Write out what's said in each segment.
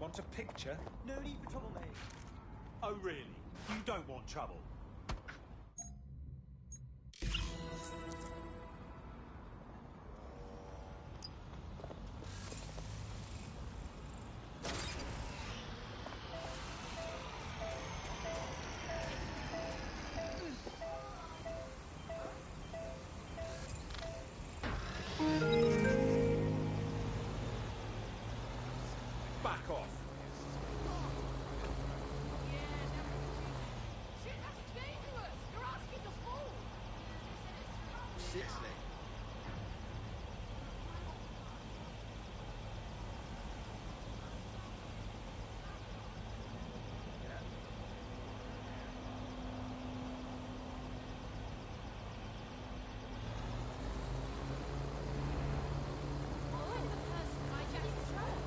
Want a picture? No need for trouble, mate. Oh, really? You don't want trouble? Back off. Shit, that's dangerous! You're asking to fall! Seriously. I'm the person who hijacked the throne.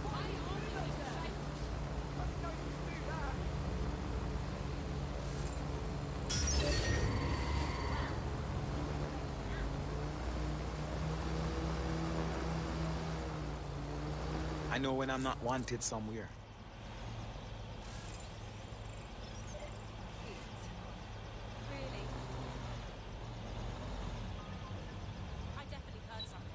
Why are you there? I know when I'm not wanted somewhere. Really? I definitely heard something.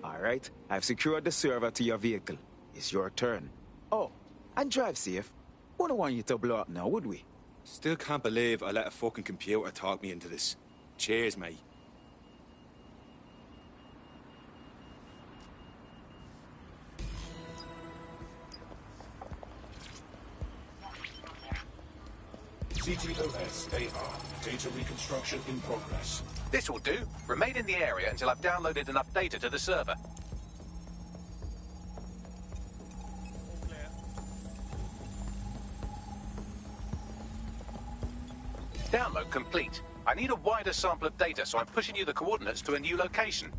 Alright, I've secured the server to your vehicle. It's your turn. Oh, and drive safe. Wouldn't want you to blow up now, would we? Still can't believe I let a fucking computer talk me into this. Cheers, mate. CTOS AR. Data reconstruction in progress. This will do. Remain in the area until I've downloaded enough data to the server. Download complete. I need a wider sample of data, so I'm pushing you the coordinates to a new location.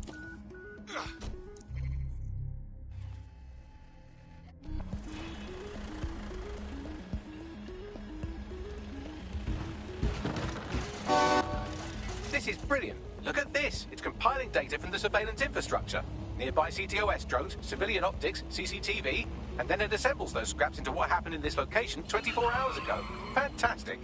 This is brilliant. Look at this. It's compiling data from the surveillance infrastructure. Nearby CTOS drones, civilian optics, CCTV, and then it assembles those scraps into what happened in this location 24 hours ago. Fantastic.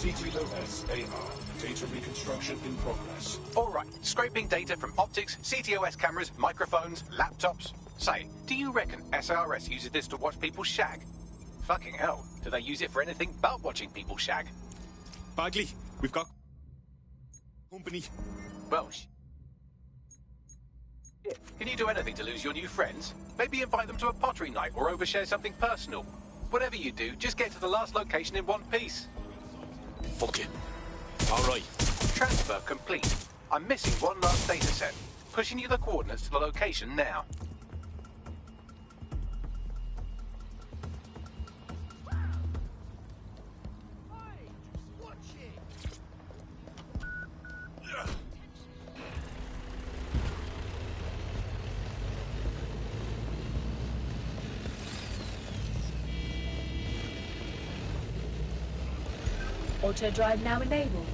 CTOS AR. Data reconstruction in progress. All right, scraping data from optics, CTOS cameras, microphones, laptops. Say, do you reckon SRS uses this to watch people shag? Fucking hell, do they use it for anything but watching people shag? Bagley, we've got company. Well, can you do anything to lose your new friends? Maybe invite them to a pottery night or overshare something personal. Whatever you do, just get to the last location in one piece. Fuck it. All right. Transfer complete. I'm missing one last data set. Pushing you the coordinates to the location now. Auto drive now enabled.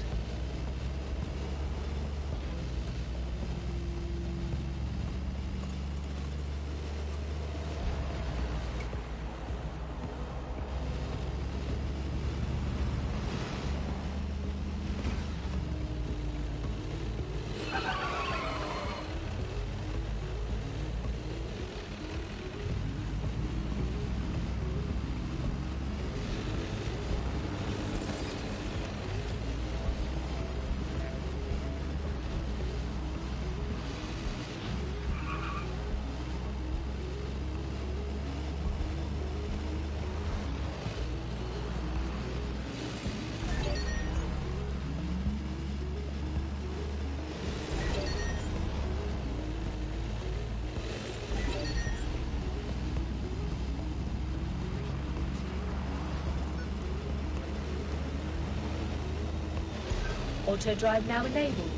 Auto drive now enabled.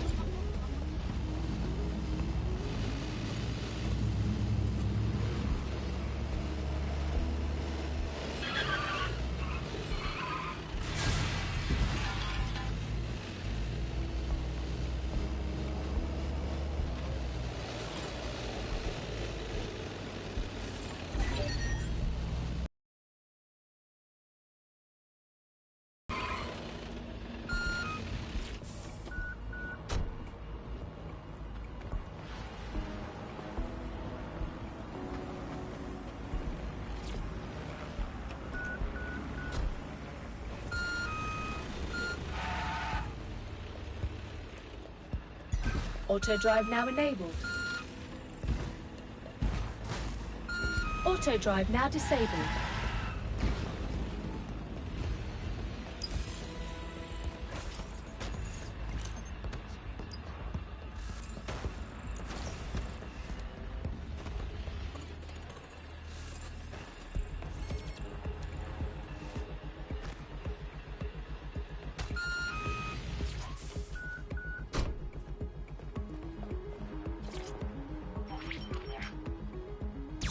Auto drive now enabled. Auto drive now disabled.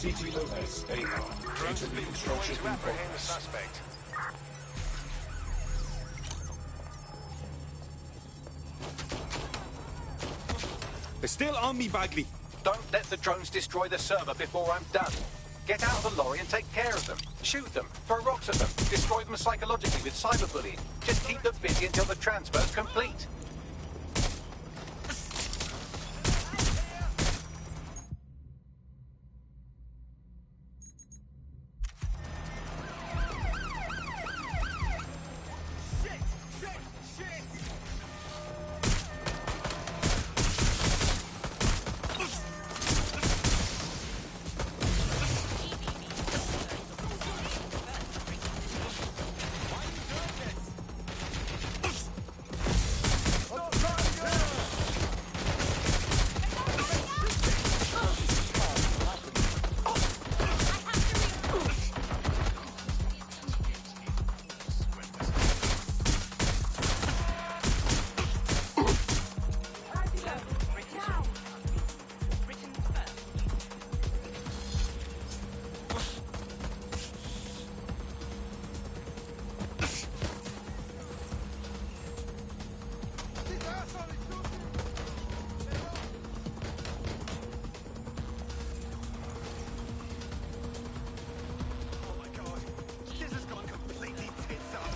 CTOS AR. Data reconstruction in progress. They're still on me, Bagley. Don't let the drones destroy the server before I'm done. Get out of the lorry and take care of them. Shoot them, throw rocks at them, destroy them psychologically with cyberbullying. Just keep them busy until the transfer's complete.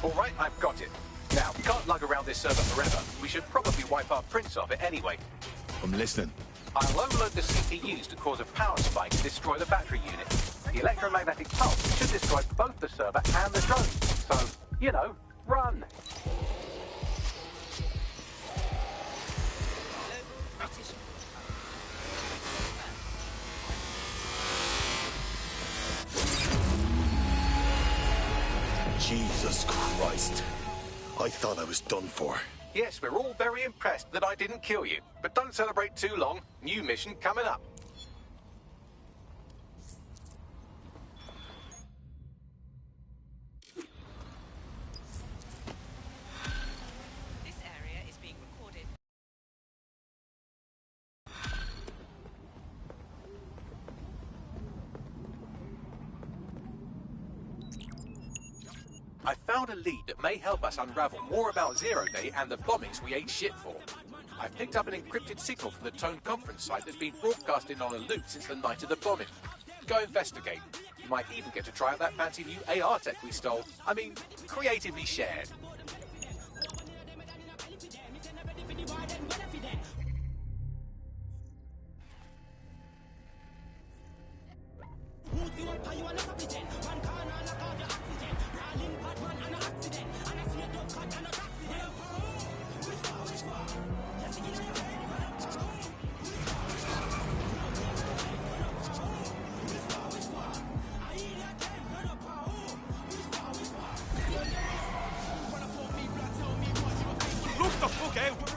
All right, I've got it. Now, we can't lug around this server forever. We should probably wipe our prints off it anyway. I'm listening. I'll overload the CPUs to cause a power spike and destroy the battery unit. The electromagnetic pulse should destroy both the server and the drone. So, you know, run. Jesus Christ. I thought I was done for. Yes, we're all very impressed that I didn't kill you. But don't celebrate too long. New mission coming up. This area is being recorded. I found a lead that may help us unravel more about Zero Day and the bombings we ate shit for. I've picked up an encrypted signal from the Tone conference site that's been broadcasting on a loop since the night of the bombing. Go investigate. You might even get to try out that fancy new AR tech we stole. I mean, creatively shared. Look the fuck out!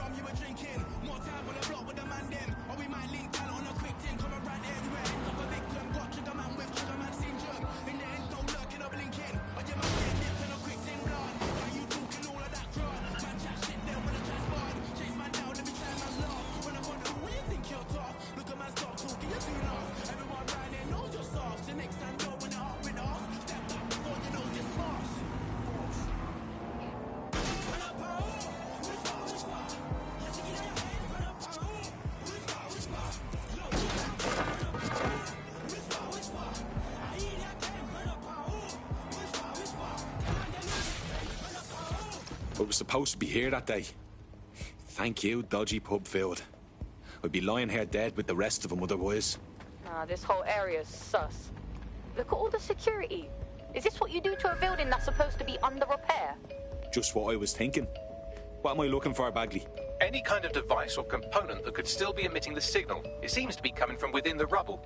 I was supposed to be here that day. Thank you, dodgy pub filled. I'd be lying here dead with the rest of them otherwise. Nah, this whole area's sus. Look at all the security. Is this what you do to a building that's supposed to be under repair? Just what I was thinking. What am I looking for, Bagley? Any kind of device or component that could still be emitting the signal. It seems to be coming from within the rubble.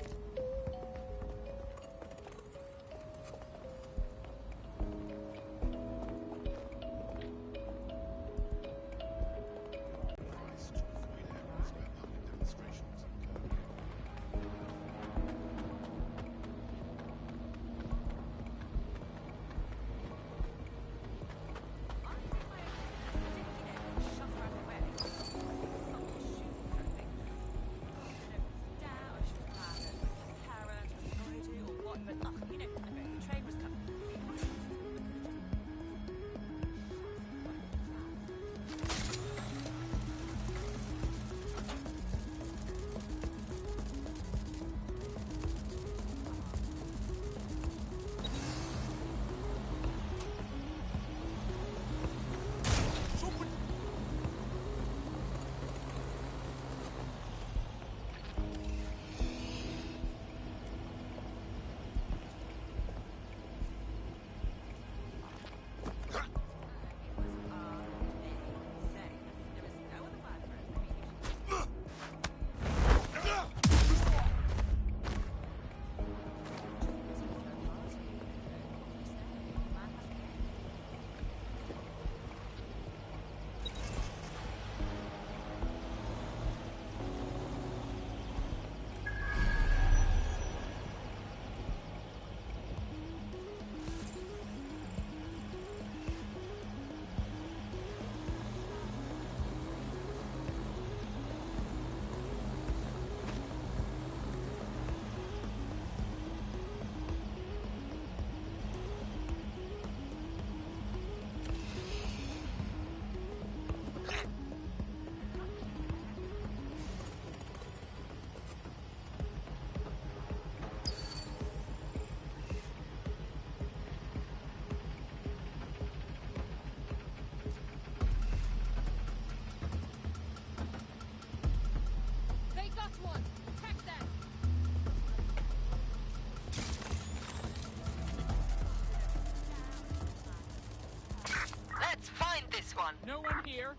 one. No one here.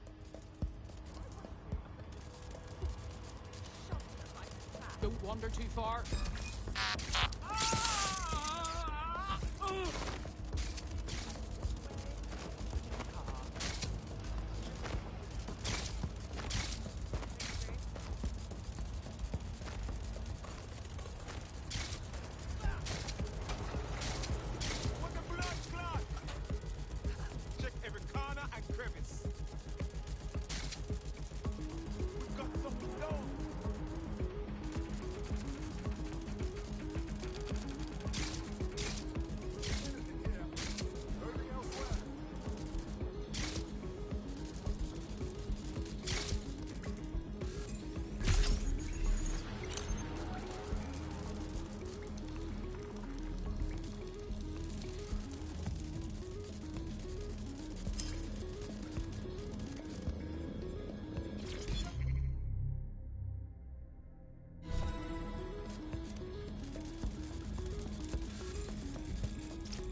Don't wander too far. Check every corner and crevice. We've got something down.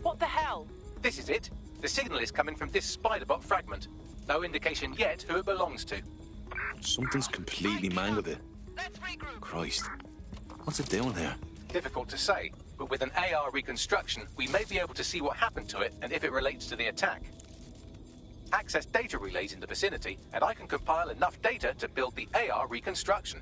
What the hell? This is it. The signal is coming from this Spiderbot fragment. No indication yet who it belongs to. Something's completely mangled it. Let's regroup. Christ. What's it doing here? Difficult to say, but with an AR reconstruction, we may be able to see what happened to it and if it relates to the attack. Access data relays in the vicinity, and I can compile enough data to build the AR reconstruction.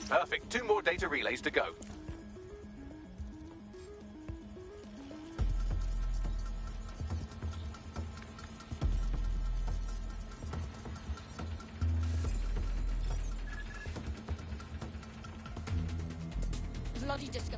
Perfect. 2 more data relays to go. Bloody disco.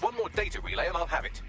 One more data relay and I'll have it.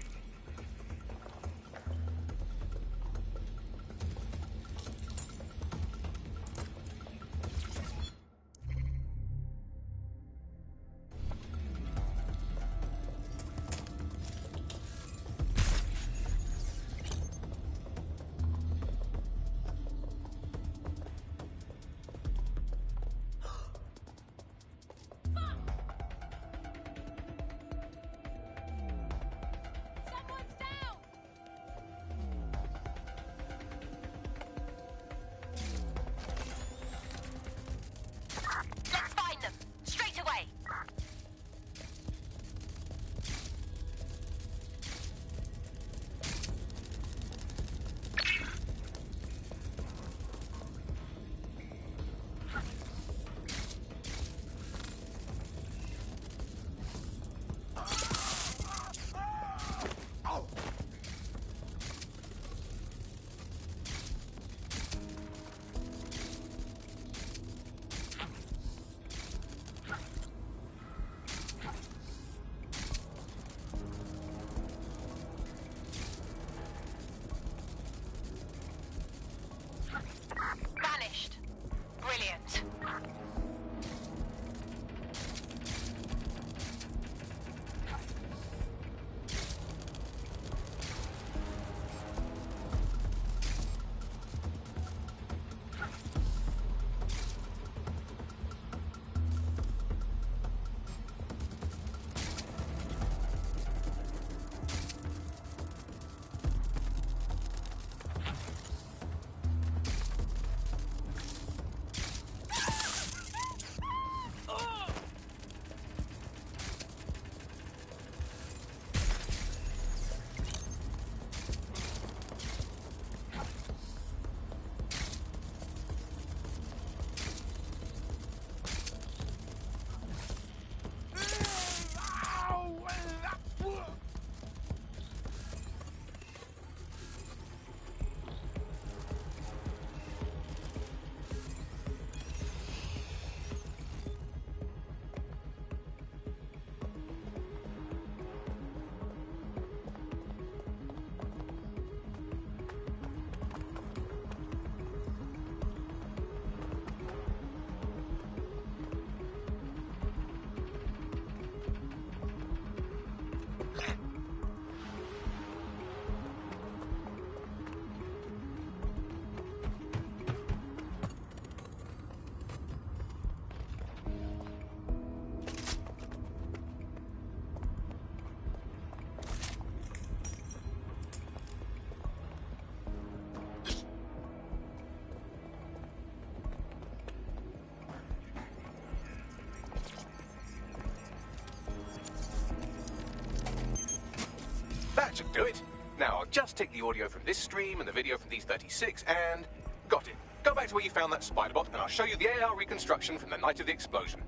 do it. Now, I'll just take the audio from this stream and the video from these 36 and... got it. Go back to where you found that Spiderbot and I'll show you the AR reconstruction from the night of the explosion.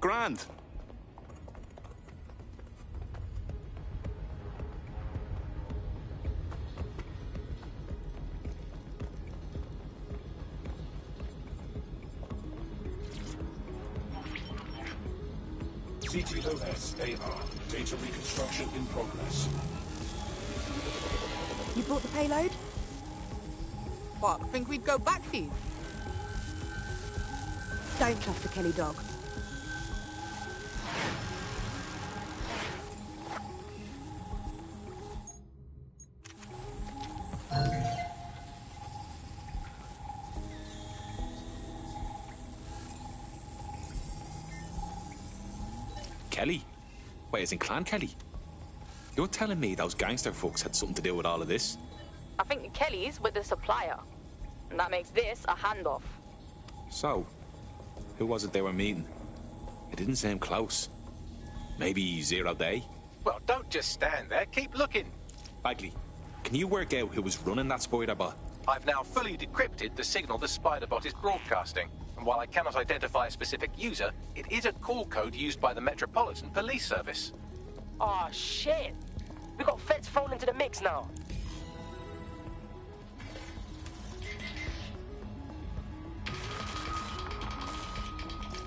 Grand. CTOS AR. Data reconstruction in progress. You brought the payload? What, think we'd go back for you? Don't trust the Kelly dog. Kelly? Wait, as in Clan Kelly? You're telling me those gangster folks had something to do with all of this? I think the Kellys were the supplier. And that makes this a handoff. So, who was it they were meeting? It didn't seem close. Maybe Zero Day? Well, don't just stand there. Keep looking. Bagley, can you work out who was running that Spiderbot? I've now fully decrypted the signal the Spiderbot is broadcasting. And while I cannot identify a specific user, it is a call code used by the Metropolitan Police Service. Aw, shit. We got feds thrown into the mix now.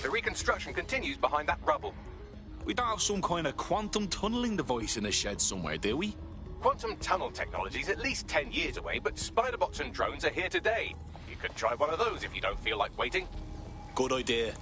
The reconstruction continues behind that rubble. We don't have some kind of quantum tunneling device in a shed somewhere, do we? Quantum tunnel technology is at least 10 years away, but Spiderbots and drones are here today. You could try one of those if you don't feel like waiting. Good idea.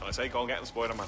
I say go and get the Spider-Man.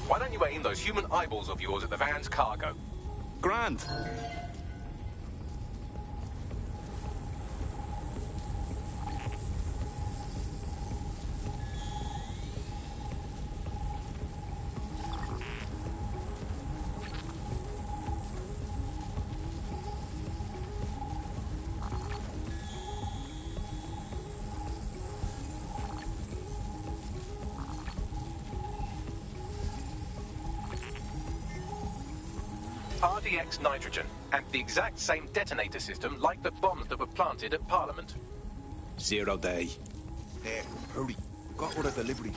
Why don't you aim those human eyeballs of yours at the van's cargo? Grand. RDX nitrogen, and the exact same detonator system like the bombs that were planted at Parliament. 0 day. There, hurry. Got other deliveries.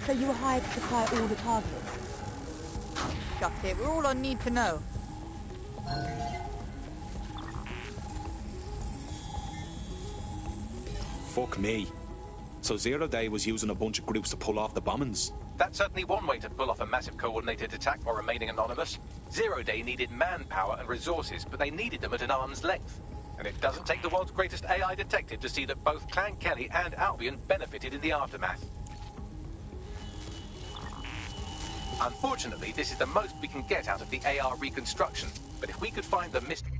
So you were hired to supply all the targets? Shut it. We're all on need to know. Fuck me. So 0 day was using a bunch of groups to pull off the bombings. That's certainly one way to pull off a massive coordinated attack while remaining anonymous. 0 day needed manpower and resources, but they needed them at an arm's length. And it doesn't take the world's greatest AI detective to see that both Clan Kelly and Albion benefited in the aftermath. Unfortunately, this is the most we can get out of the AR reconstruction. But if we could find the mystery...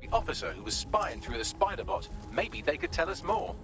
the officer who was spying through the spider bot, maybe they could tell us more.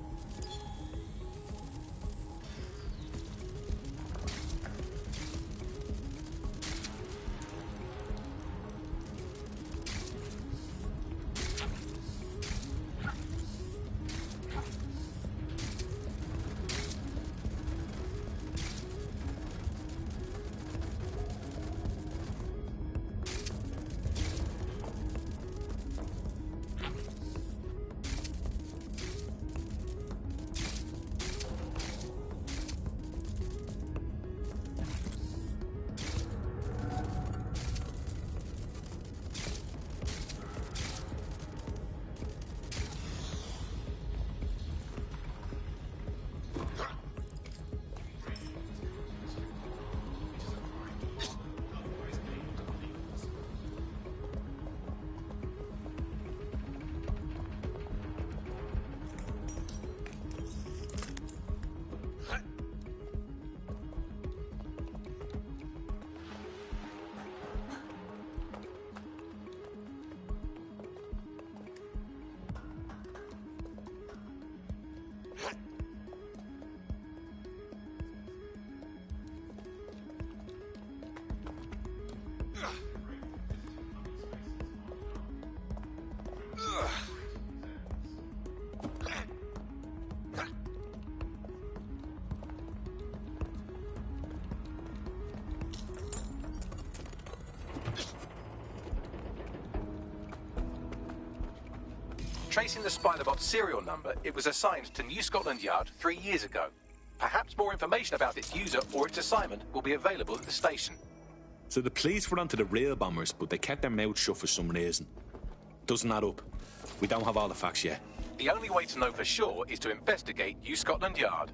Tracing the Spiderbot's serial number, it was assigned to New Scotland Yard 3 years ago. Perhaps more information about its user or its assignment will be available at the station. So the police were onto the real bombers, but they kept their mouths shut for some reason. Doesn't add up. We don't have all the facts yet. The only way to know for sure is to investigate New Scotland Yard.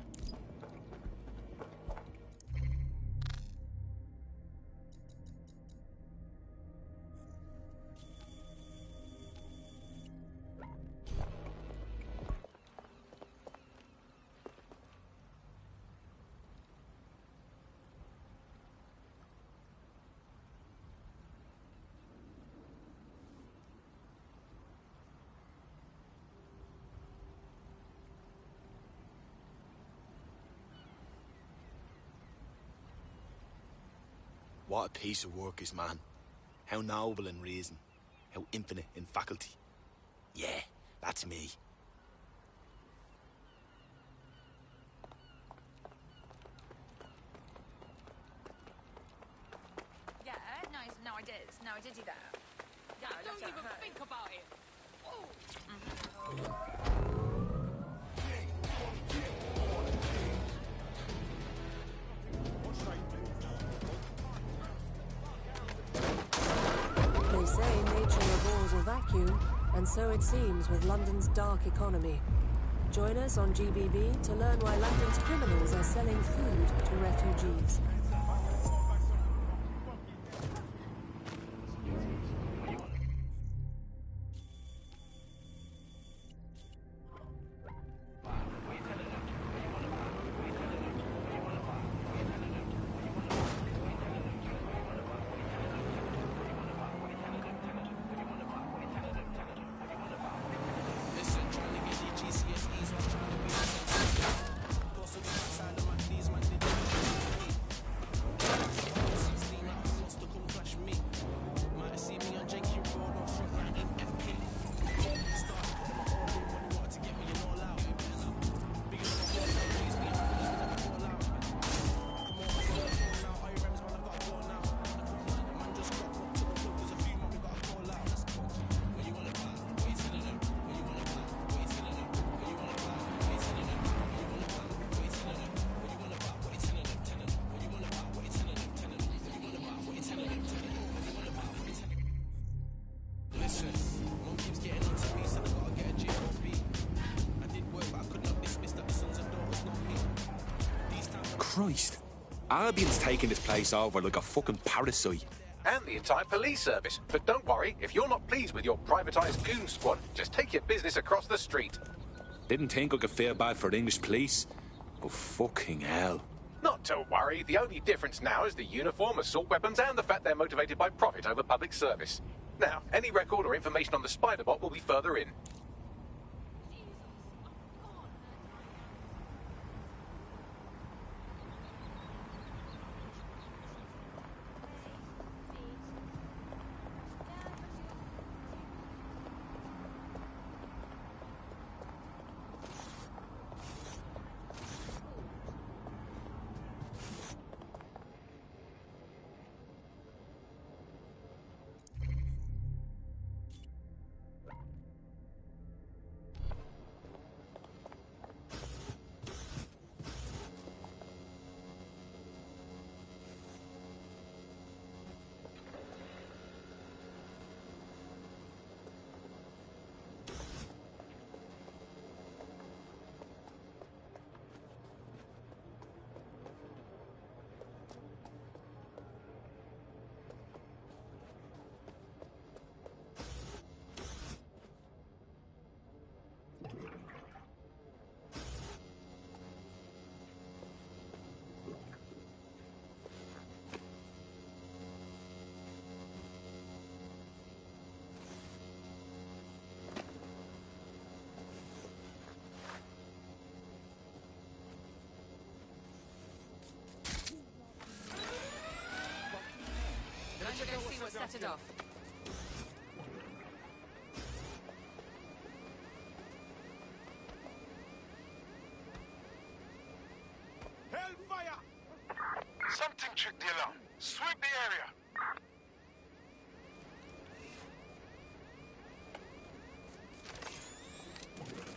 What a piece of work is man. How noble in reason. How infinite in faculty. Yeah, that's me. Yeah, no, I did. No, I did do that. Yeah, don't even think about it. Oh. HQ, and so it seems with London's dark economy. Join us on GBB to learn why London's criminals are selling food to refugees. Christ. Albion's taking this place over like a fucking parasite. And the entire police service. But don't worry, if you're not pleased with your privatised goon squad, just take your business across the street. Didn't think I could feel bad for the English police, but fucking hell. Not to worry, the only difference now is the uniform, assault weapons, and the fact they're motivated by profit over public service. Now, any record or information on the Spider-Bot will be further in. I'm gonna go see what set it off. Hellfire! Something tripped the alarm. Sweep the area.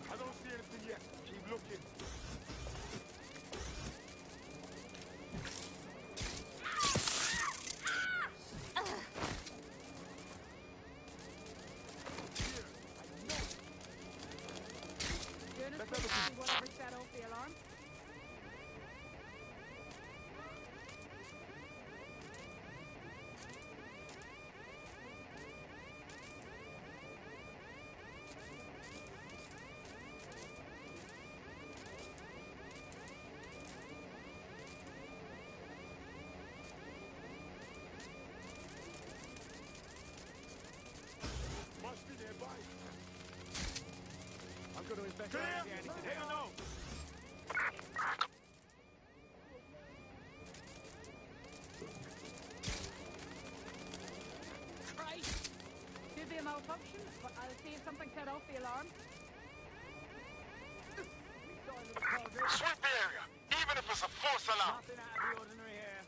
I don't see anything yet. Keep looking. Whatever set off the alarm. Must be nearby. I'm going to investigate anything. Hell no! Christ! Could be a malfunction, but I'll see if something set off the alarm. Sweep the area, even if it's a false alarm. Nothing out of the ordinary here.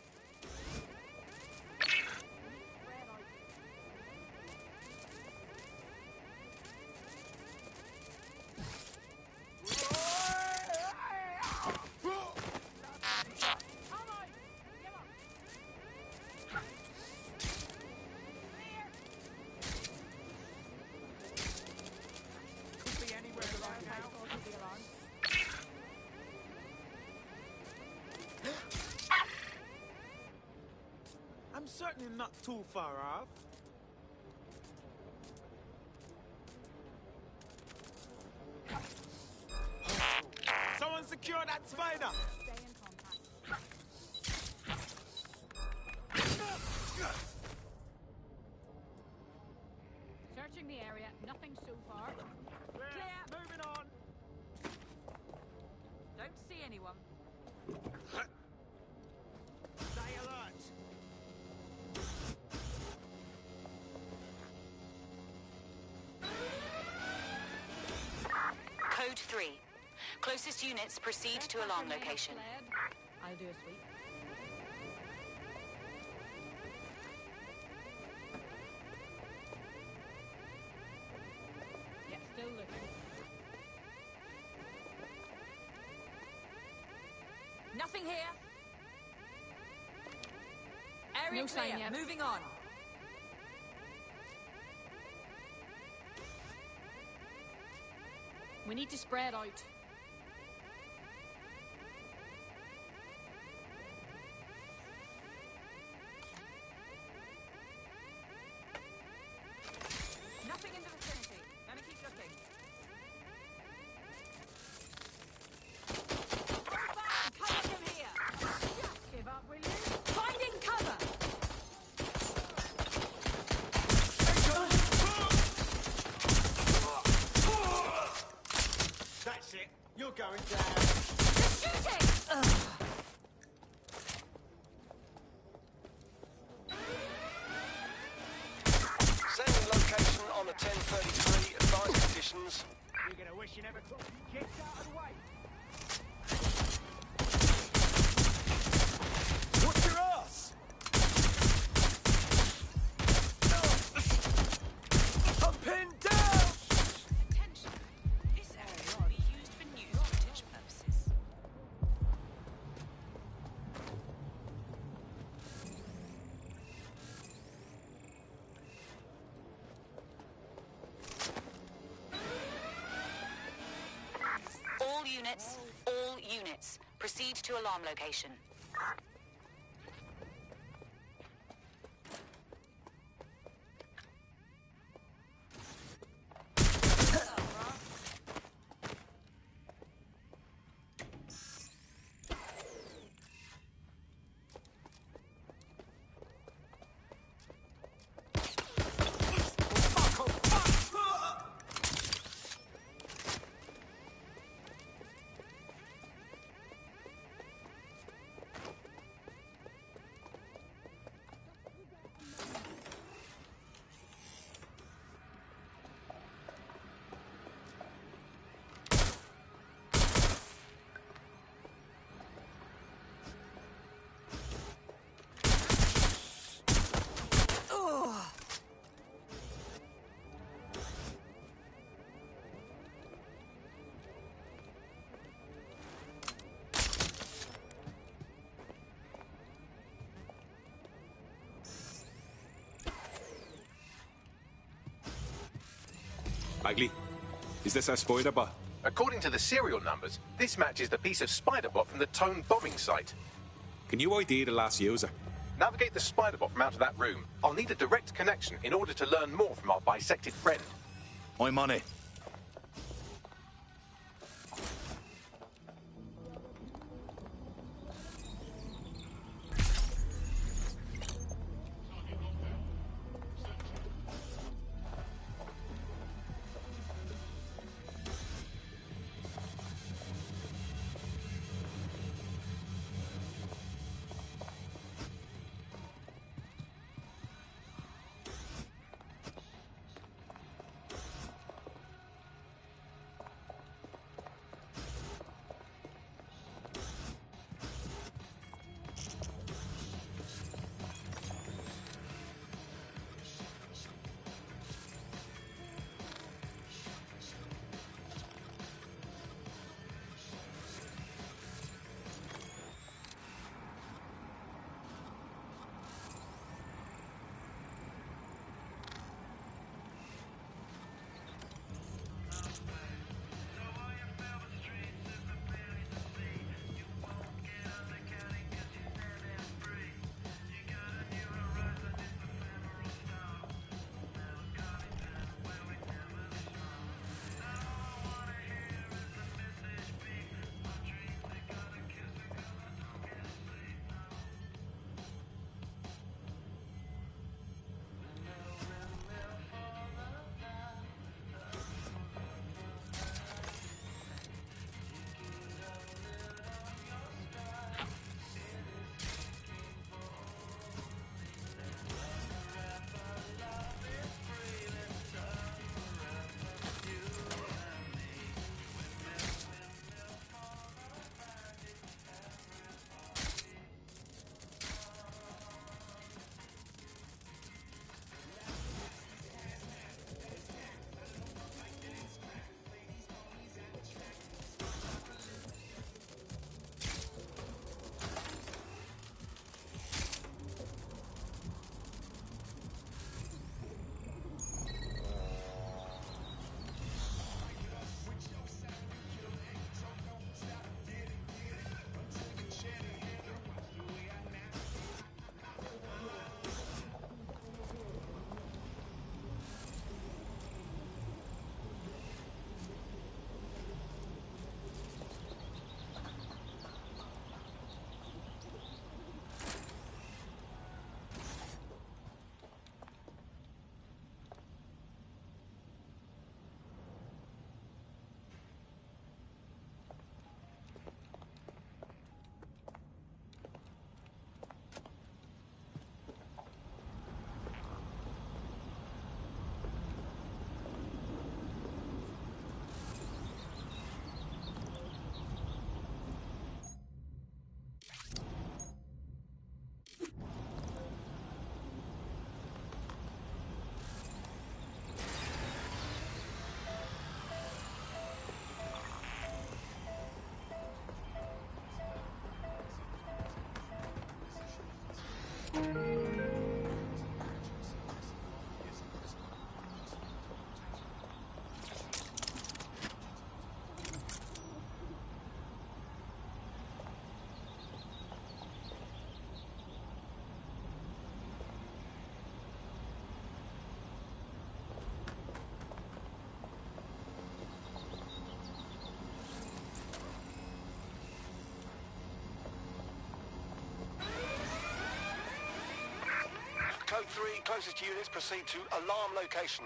I'm certainly not too far off. Someone secure that spider! Stay in contact. Searching the area. Nothing so far. Clear. Moving on. Don't see anyone. Stay alert. Code 3. Closest units proceed to alarm location. I'll do a sweep. Yeah, still looking. Nothing here. Area No sign clear. yet. Moving on. We need to spread out. Nothing in the vicinity. Let me keep looking. Cover from here. Just give up, will you? Finding cover. That's it. You're going down. They're shooting. Sending location on the 1033. Advised conditions. You're gonna wish you never took your kids out of the way. What's your ass? I'm pinned down! Attention. This area will be used for news footage purposes. All units, proceed to alarm location. Bagley, is this our spider bot? According to the serial numbers, this matches the piece of spider bot from the Tone bombing site. Can you ID the last user? Navigate the spider bot from out of that room. I'll need a direct connection in order to learn more from our bisected friend. I'm on it. Code 3, closest units proceed to alarm location.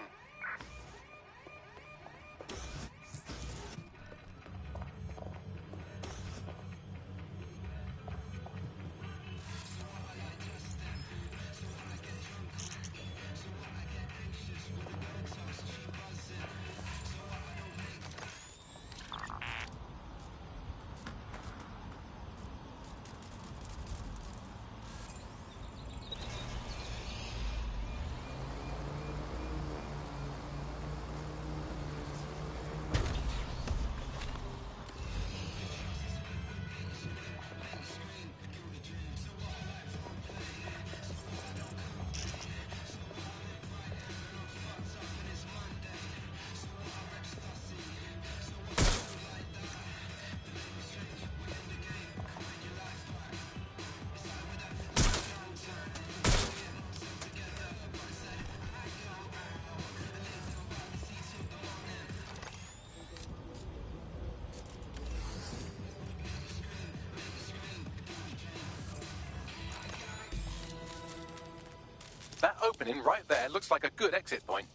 That opening right there looks like a good exit point.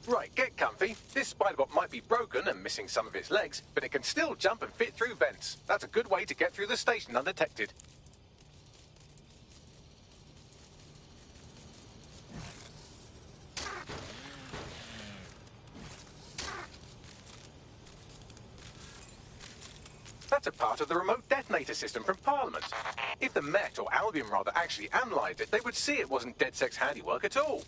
Right, get comfy. This spider-bot might be broken and missing some of its legs, but it can still jump and fit through vents. That's a good way to get through the station undetected. That's a part of the remote detonator system from Parliament. If the Met, or Albion rather, actually analysed it, they would see it wasn't DedSec's handiwork at all.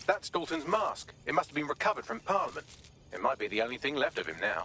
That's Dalton's mask. It must have been recovered from Parliament. It might be the only thing left of him now.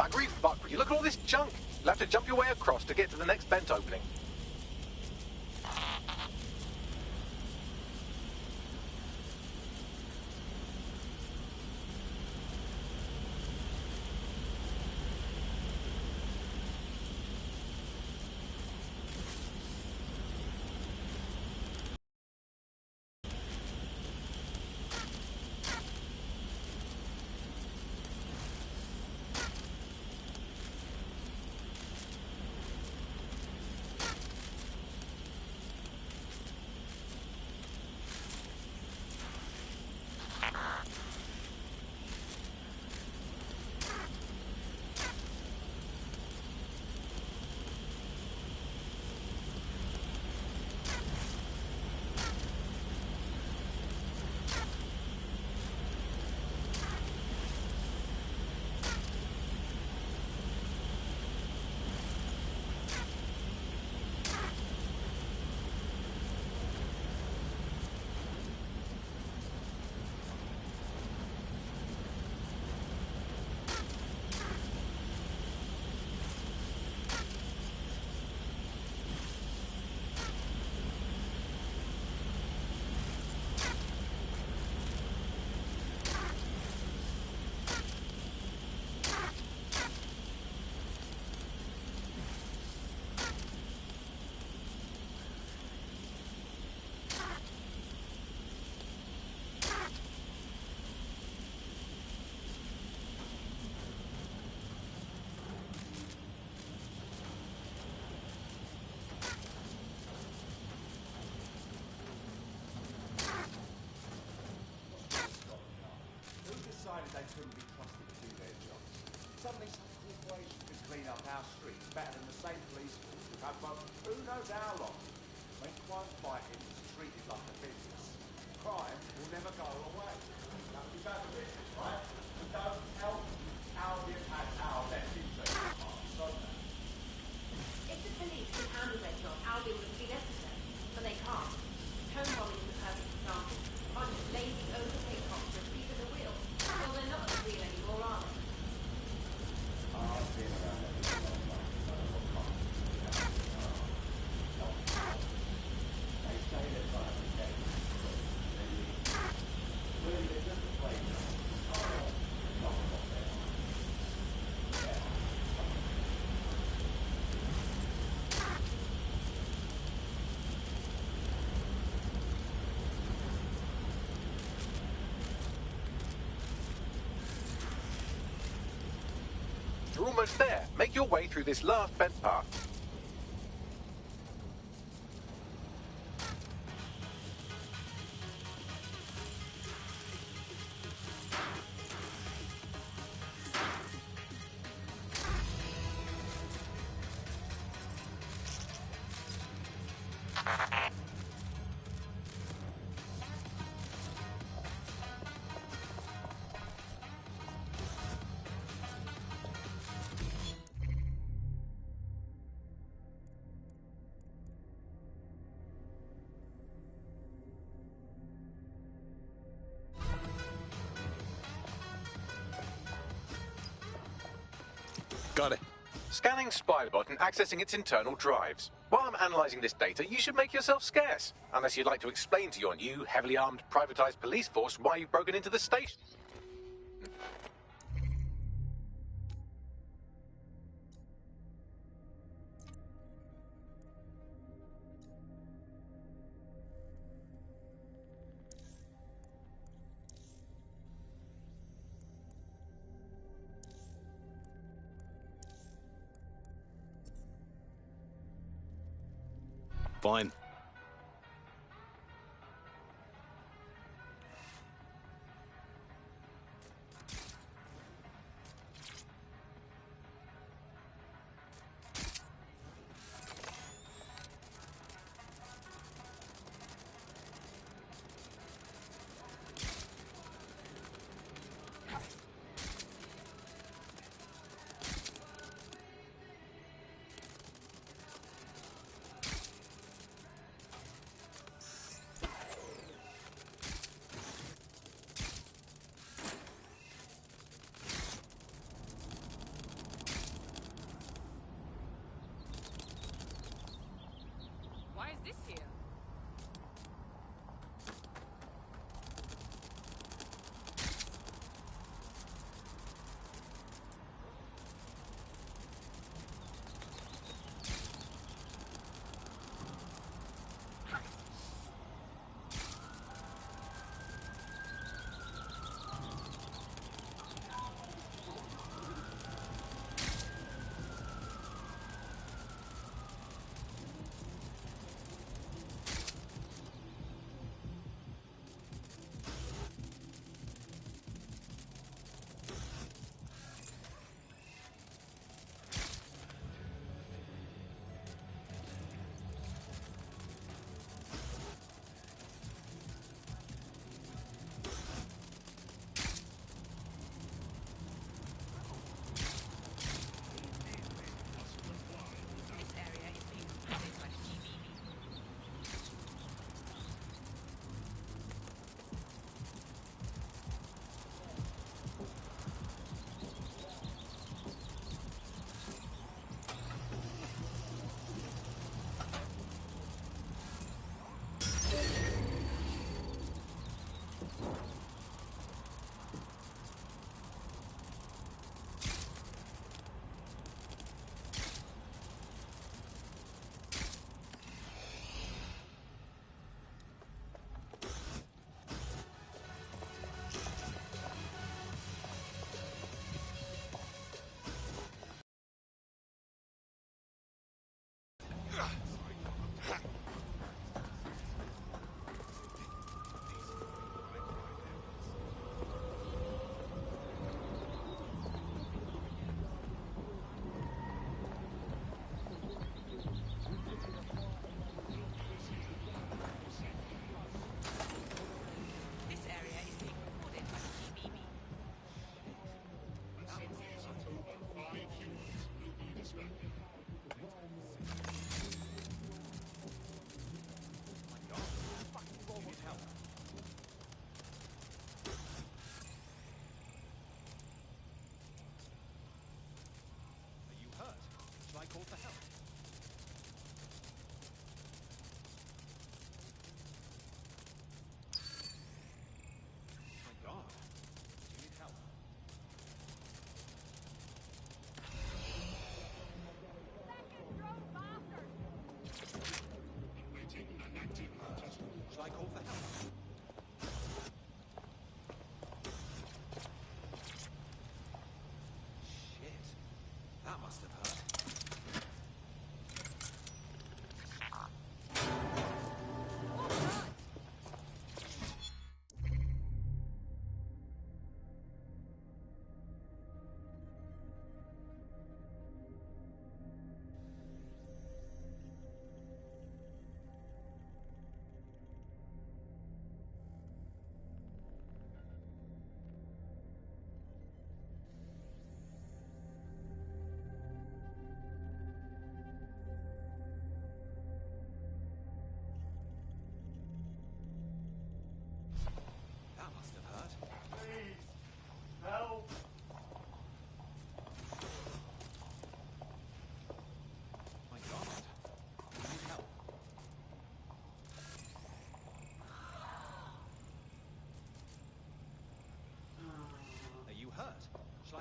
buggery fuck. Would you look at all this junk? You'll have to jump your way across to get to the next vent opening. They couldn't be trusted to do their jobs. Suddenly some corporation could clean up our streets better than the same police force we've had for who knows how long. When crime fighting is treated like a business, crime will never go away. Now, we've got a business, right? We don't help Albion and our best interest. So if the police could handle their job, Albion would be necessary, but they can't. Home bombing is the perfect example. A bunch of lazy, overpaid cops with feet at the wheel. Well, they're not as real anymore, are they? You're almost there. Make your way through this last vent path. Got it. Scanning Spybot and accessing its internal drives. While I'm analysing this data, you should make yourself scarce. Unless you'd like to explain to your new, heavily armed, privatised police force why you've broken into the station. Fine.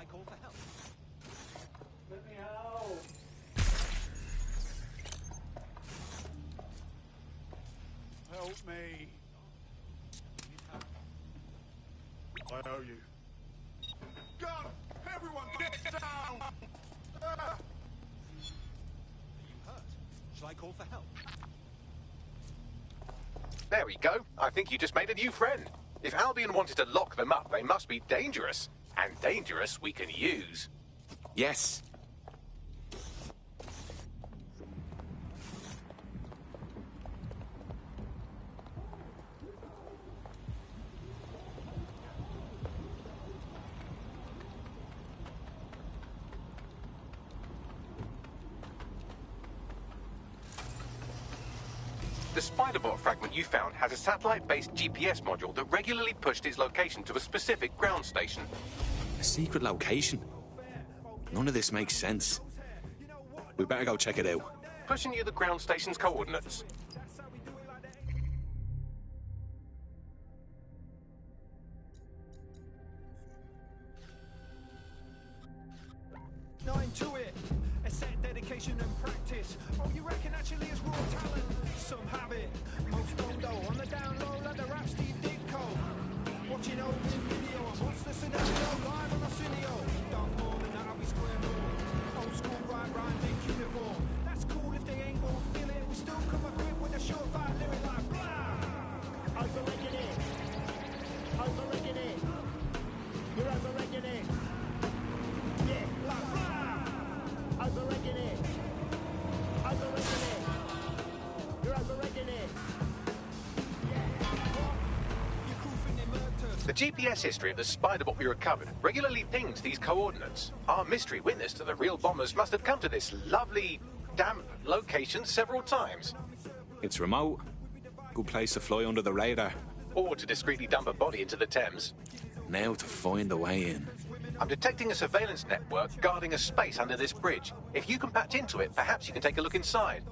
I call for help? Let me out. Help me. I owe you. Go! Everyone get down! Are you hurt? Shall I call for help? There we go. I think you just made a new friend. If Albion wanted to lock them up, they must be dangerous. And dangerous we can use. Yes. The Spiderbot fragment you found has a satellite-based GPS module that regularly pushed its location to a specific ground station. A secret location? None of this makes sense. We better go check it out. Pushing you the ground station's coordinates. Nine to it. A set dedication and practice. Oh, you reckon actually it's raw talent? Some have it. Most don't though. On the down low like the rap Steve Ditko. Watching old video and what's the scenario? Live on Arsenio. Dark more than that, we square more. Old school rhymes in uniform. That's cool if they ain't gon' feel it. We still come equipped with a surefire lyric like blah. Overrated it. Overrated it. You're overrated it. Yeah, like blah. Overrated it. Overrated it. You're overrated it. The GPS history of the Spiderbot we recovered regularly pings these coordinates. Our mystery witness to the real bombers must have come to this lovely, damp location several times. It's remote. Good place to fly under the radar. Or to discreetly dump a body into the Thames. Now to find a way in. I'm detecting a surveillance network guarding a space under this bridge. If you can patch into it, perhaps you can take a look inside.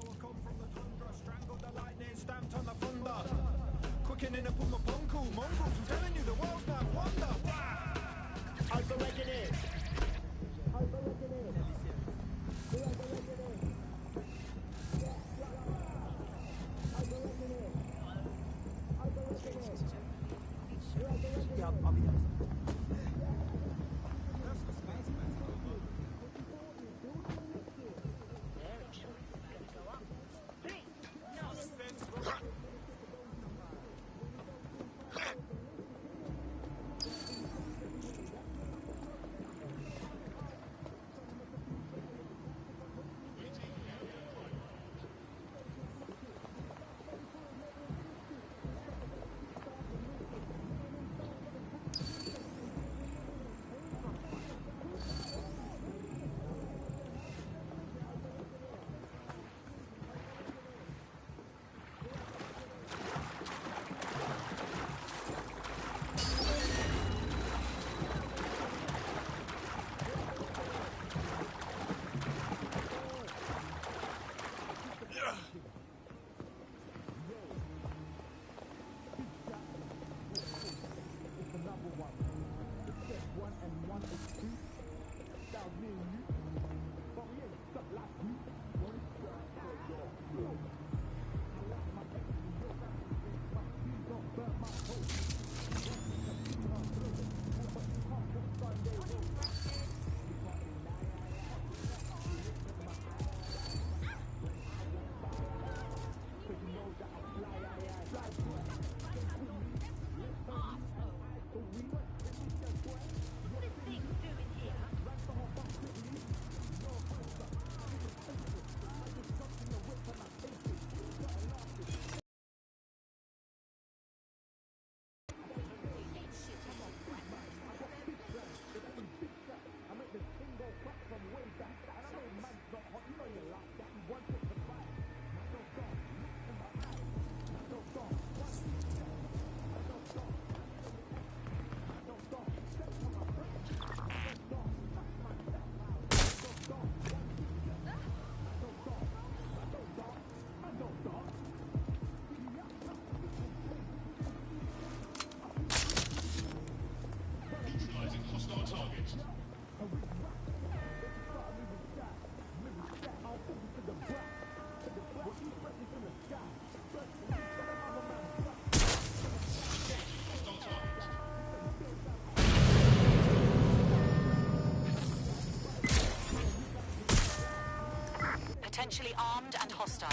Potentially armed and hostile.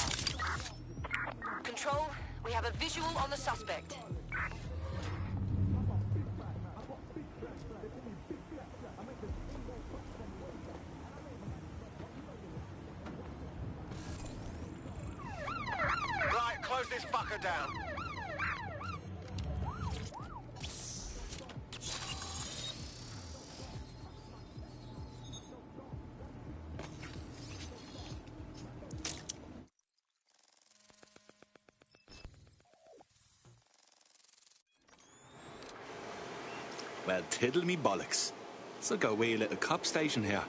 Control, we have a visual on the suspect. Right, close this fucker down. Well, tiddle me bollocks. It's like a wee little cop station here.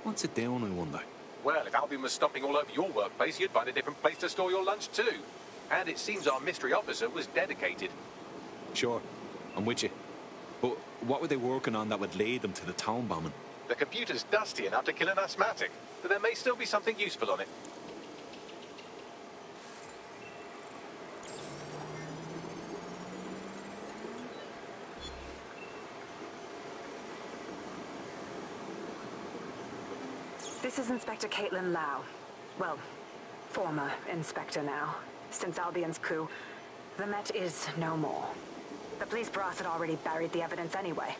What's it doing, I wonder? Well, if Albion was stomping all over your workplace, you'd find a different place to store your lunch too. And it seems our mystery officer was dedicated. Sure, I'm with you. But what were they working on that would lead them to the town bombing? The computer's dusty enough to kill an asthmatic, but there may still be something useful on it. This is Inspector Caitlin Lau. Well, former inspector now. Since Albion's coup, the Met is no more. The police brass had already buried the evidence anyway.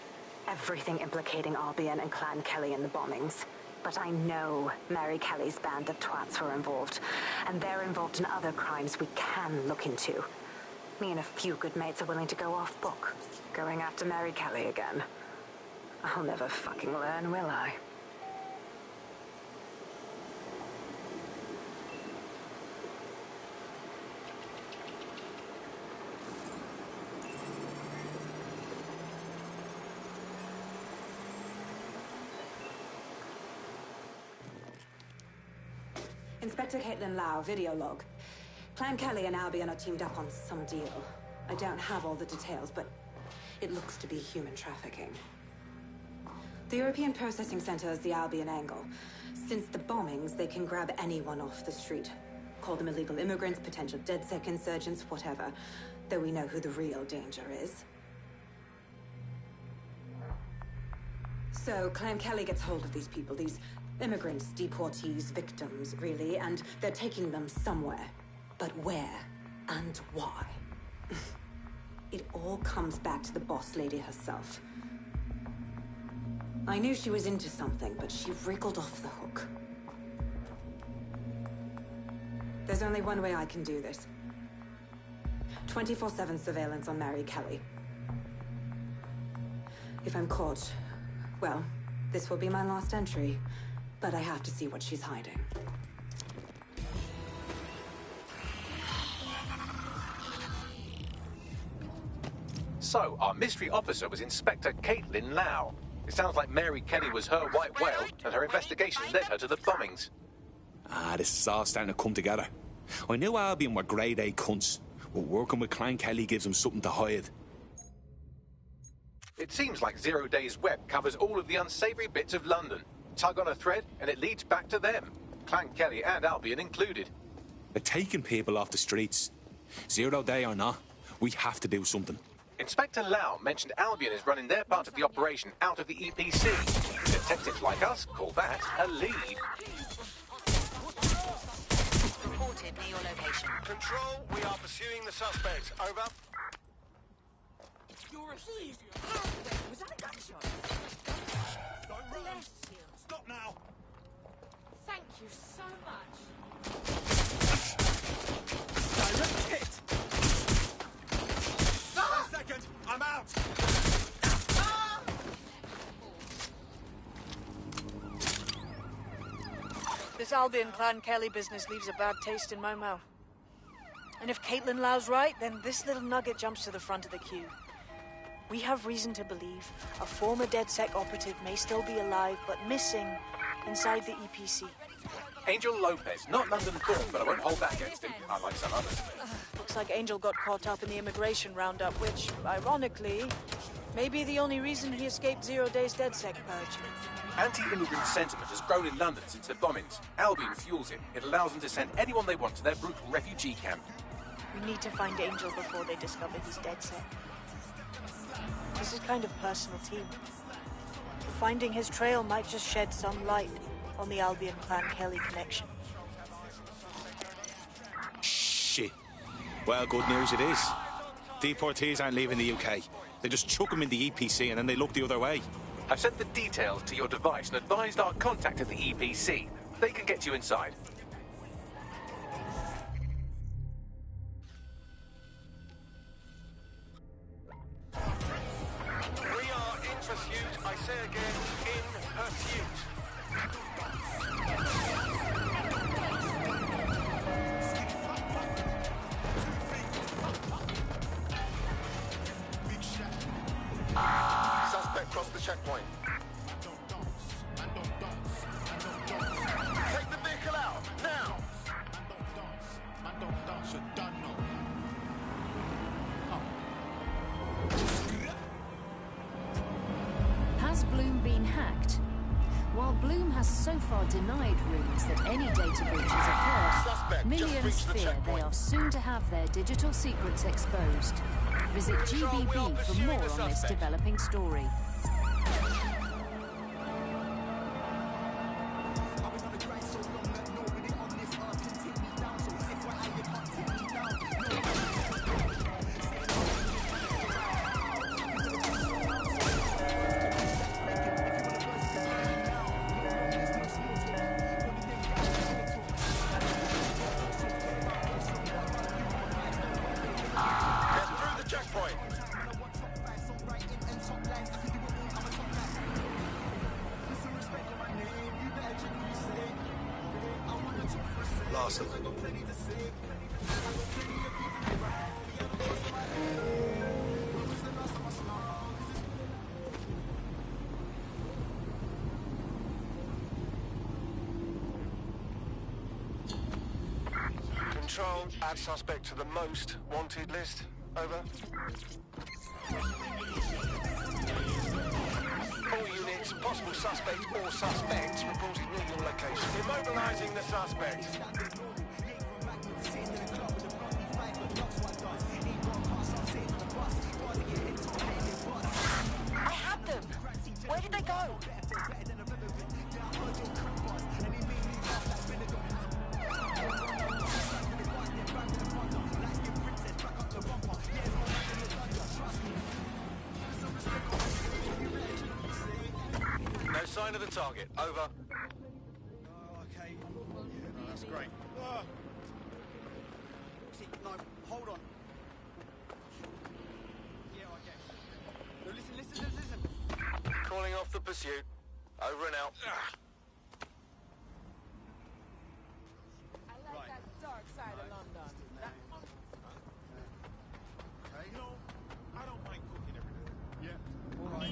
Everything implicating Albion and Clan Kelly in the bombings. But I know Mary Kelly's band of twats were involved, and they're involved in other crimes we can look into. Me and a few good mates are willing to go off book, going after Mary Kelly again. I'll never fucking learn, will I? Inspector Caitlin Lau, video log. Clan Kelly and Albion are teamed up on some deal. I don't have all the details, but it looks to be human trafficking. The European Processing Center is the Albion angle. Since the bombings, they can grab anyone off the street. Call them illegal immigrants, potential DedSec insurgents, whatever. Though we know who the real danger is. So, Clan Kelly gets hold of these people, these immigrants, deportees, victims, really, and they're taking them somewhere. But where and why? It all comes back to the boss lady herself. I knew she was into something, but she wriggled off the hook. There's only one way I can do this. 24/7 surveillance on Mary Kelly. If I'm caught, well, this will be my last entry. But I have to see what she's hiding. So, our mystery officer was Inspector Caitlin Lau. It sounds like Mary Kelly was her white whale, and her investigation led her to the bombings. Ah, this is all starting to come together. I knew Albion were grade A cunts, but working with Clan Kelly gives them something to hide. It seems like Zero Days Web covers all of the unsavory bits of London. Tug on a thread, and it leads back to them. Clan Kelly and Albion included. They're taking people off the streets. 0 day or not, we have to do something. Inspector Lau mentioned Albion is running their part of the operation out of the EPC. Detectives like us call that a lead. Reported near your location. Control, we are pursuing the suspect. Over. You're a thief. Was that a gunshot? Don't run. Stop now. Thank you so much. Direct hit. 1 second. I'm out. This Albion Clan Kelly business leaves a bad taste in my mouth. And if Caitlin Lau's right, then this little nugget jumps to the front of the queue. We have reason to believe a former DedSec operative may still be alive, but missing inside the EPC. Angel Lopez, not London born, but I won't hold that against him, unlike some others. Looks like Angel got caught up in the immigration roundup, which, ironically, Maybe the only reason he escaped 0 Days DedSec purge. Anti-immigrant sentiment has grown in London since the bombings. Albion fuels it. It allows them to send anyone they want to their brutal refugee camp. We need to find Angel before they discover he's DedSec. This is kind of personal to him. Finding his trail might just shed some light on the Albion Clan Kelly connection. Shit. Well, good news it is. Deportees aren't leaving the UK. They just chuck them in the EPC and then they look the other way. I've sent the details to your device and advised our contact at the EPC. They can get you inside. We are in pursuit. I say again, in pursuit. Suspect crossed the checkpoint. Take the vehicle out, now! Has Bloom been hacked? While Bloom has so far denied rumours that any data breaches occurred, millions fear they are soon to have their digital secrets exposed. Visit GBB for more on this developing story. Control, add suspect to the most wanted list. Over. All units, possible suspect or suspects reported near your location. Immobilizing the suspect. I had them. Where did they go? No sign of the target. Over. Okay. Yeah, no, that's great. See, no, hold on. Yeah, I guess. No, listen. Calling off the pursuit. Over and out. I like that dark side of London. Okay. You know, I don't mind cooking every day. Yeah. All right.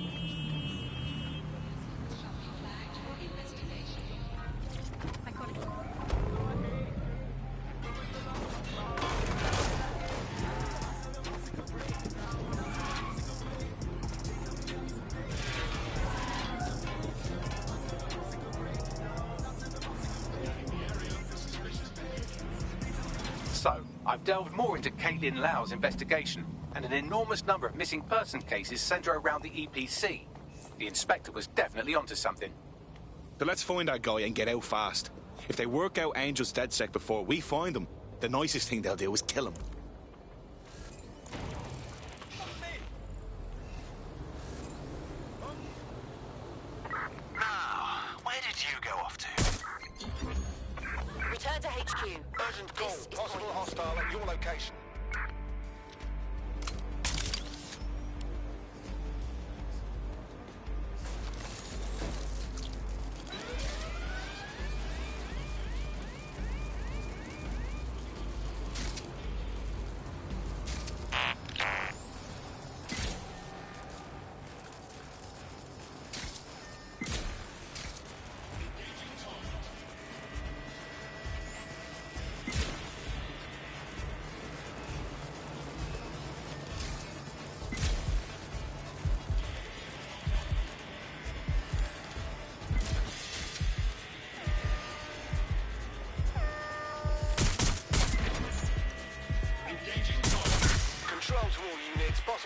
I got it. So, I've delved more into Caitlin Lau's investigation, and an enormous number of missing person cases centre around the EPC. The inspector was definitely onto something. So let's find that guy and get out fast. If they work out Angel's DedSec before we find him, the nicest thing they'll do is kill him. Now, where did you go off to? Return to HQ. Urgent call. Possible hostile at your location.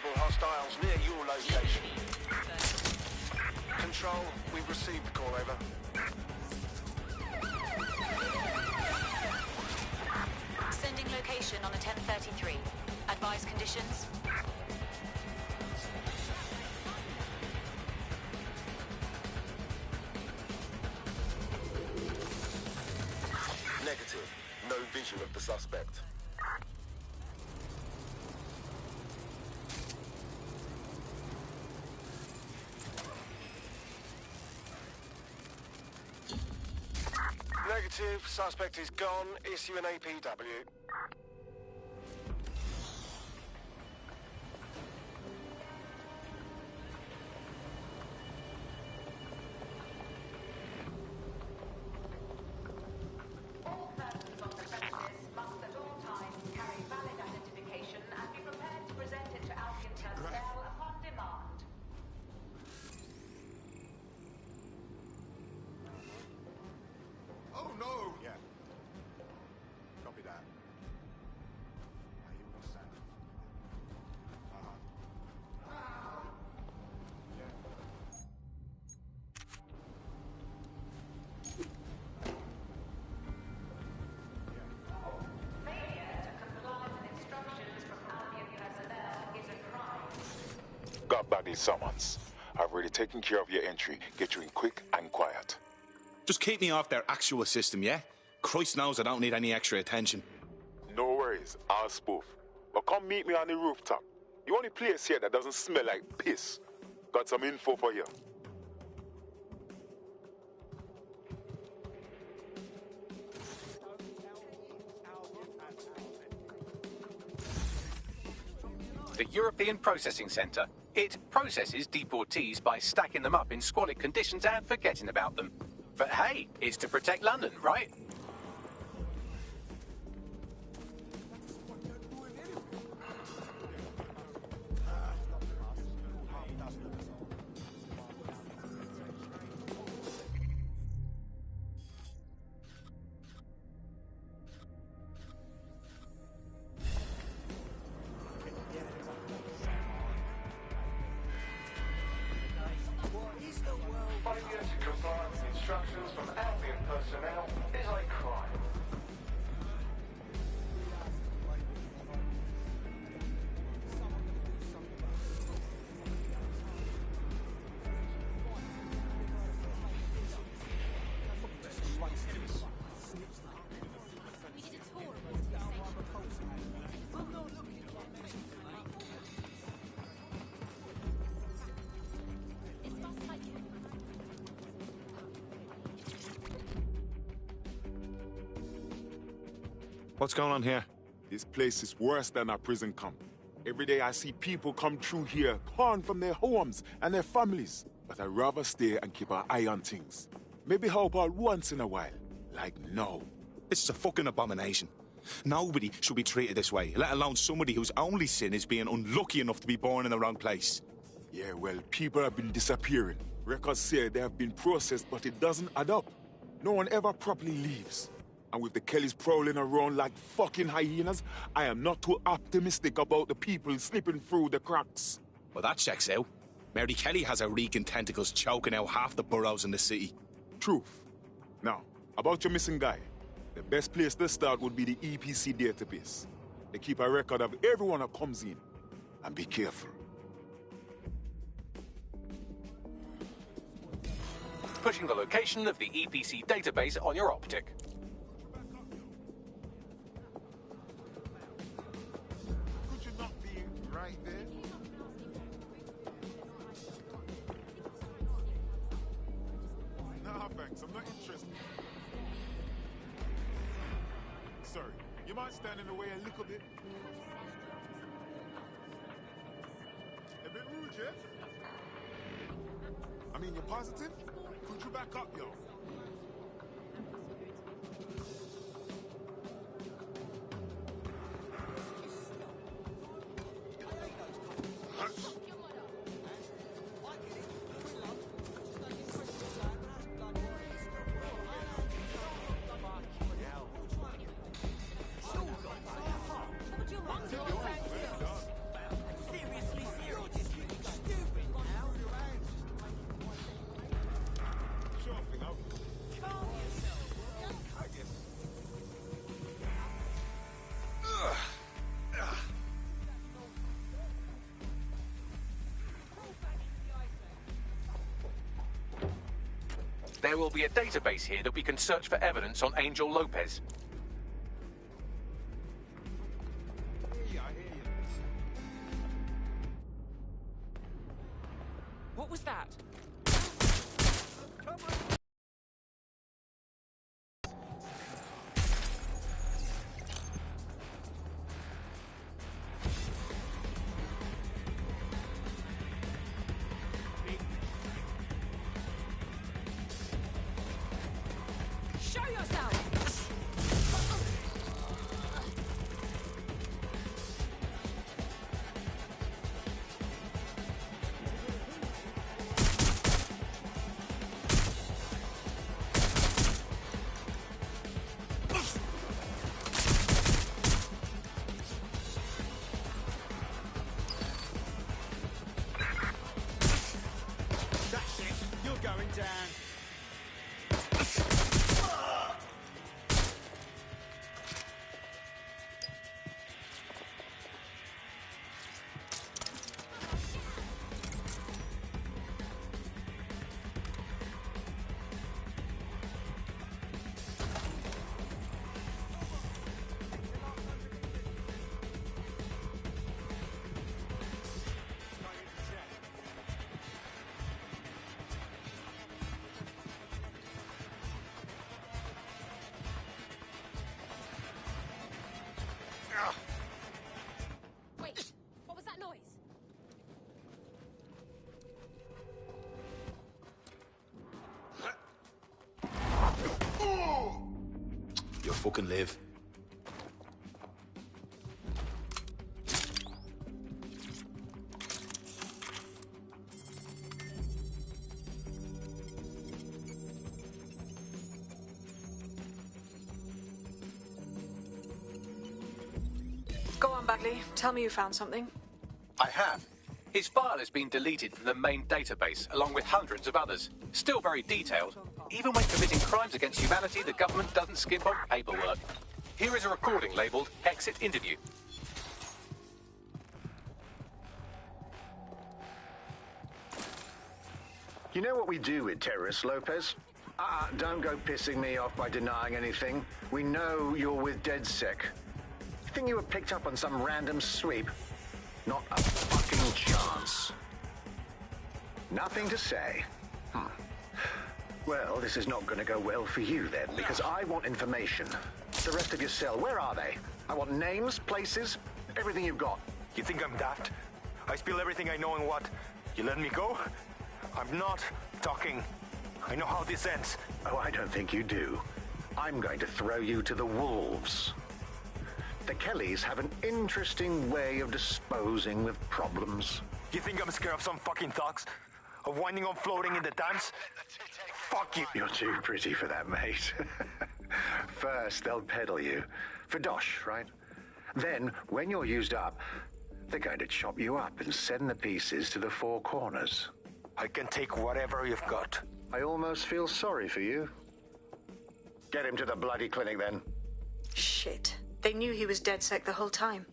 possible hostiles near your location. Control, we've received the call, over. Sending location on a 1033. Advise conditions. Negative. No vision of the suspect. Negative. Suspect is gone. Issue an APW. All persons on the premises must at all times carry valid identification and be prepared to present it to Albion personnel upon demand. Oh no! Yeah. Copy that. Now you understand. Failure to comply with instructions from Albion personnel is a crime. Got Bagley summons. I've already taken care of your entry. Get you in quick and quiet. Just keep me off their actual system, yeah? Christ knows I don't need any extra attention. No worries, I'll spoof. But come meet me on the rooftop. The only place here that doesn't smell like piss. Got some info for you. The European Processing Centre. It processes deportees by stacking them up in squalid conditions and forgetting about them. But hey, it's to protect London, right? Failure to comply with instructions from Albion personnel is a crime. What's going on here? This place is worse than a prison camp. Every day I see people come through here, torn from their homes and their families. But I'd rather stay and keep an eye on things. Maybe help out once in a while. Like now. This is a fucking abomination. Nobody should be treated this way, let alone somebody whose only sin is being unlucky enough to be born in the wrong place. Yeah, well, people have been disappearing. Records say they have been processed, but it doesn't add up. No one ever properly leaves. And with the Kellys prowling around like fucking hyenas, I am not too optimistic about the people slipping through the cracks. Well, that checks out. Mary Kelly has her reeking tentacles choking out half the boroughs in the city. Truth. Now, about your missing guy. The best place to start would be the EPC database. They keep a record of everyone that comes in. And be careful. Pushing the location of the EPC database on your optic. Could you not be right there? Nah, thanks. I'm not interested. Sorry. You might stand in the way a little bit. A bit rude, yeah? I mean, you're positive? Could you back up, yo? Seriously, There will be a database here that we can search for evidence on Angel Lopez. What was that? Show yourself! That's it. You're going down. Wait, what was that noise? You fucking live. Go on, Bagley. Tell me you found something. I have. His file has been deleted from the main database, along with hundreds of others. Still very detailed. Even when committing crimes against humanity, the government doesn't skimp on paperwork. Here is a recording labelled Exit Interview. You know what we do with terrorists, Lopez? Don't go pissing me off by denying anything. We know you're with DedSec. You think you were picked up on some random sweep? Not a fucking chance. Nothing to say. Well, this is not going to go well for you then, because I want information. The rest of your cell, where are they? I want names, places, everything you've got. You think I'm daft? I spill everything I know and what? You let me go? I'm not talking. I know how this ends. Oh, I don't think you do. I'm going to throw you to the wolves. The Kellys have an interesting way of disposing with problems. You think I'm scared of some fucking thugs? Of winding up floating in the Thames? Fuck you. You're too pretty for that, mate. First, they'll peddle you. For dosh, right? Then, when you're used up, they're going to chop you up and send the pieces to the Four Corners. I can take whatever you've got. I almost feel sorry for you. Get him to the bloody clinic, then. Shit. They knew he was DedSec the whole time.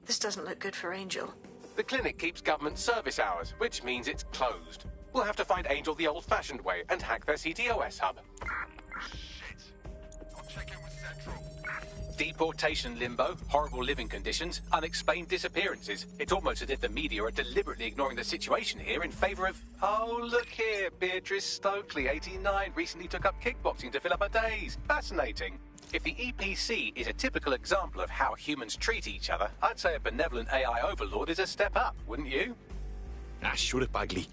This doesn't look good for Angel. The clinic keeps government service hours, which means it's closed. We'll have to find Angel the old-fashioned way and hack their CTOS hub. Deportation limbo, horrible living conditions, unexplained disappearances. It's almost as if the media are deliberately ignoring the situation here in favour of... Oh, look here, Beatrice Stokely, 89, recently took up kickboxing to fill up her days. Fascinating. If the EPC is a typical example of how humans treat each other, I'd say a benevolent AI overlord is a step up, wouldn't you? Shut it, Bagley.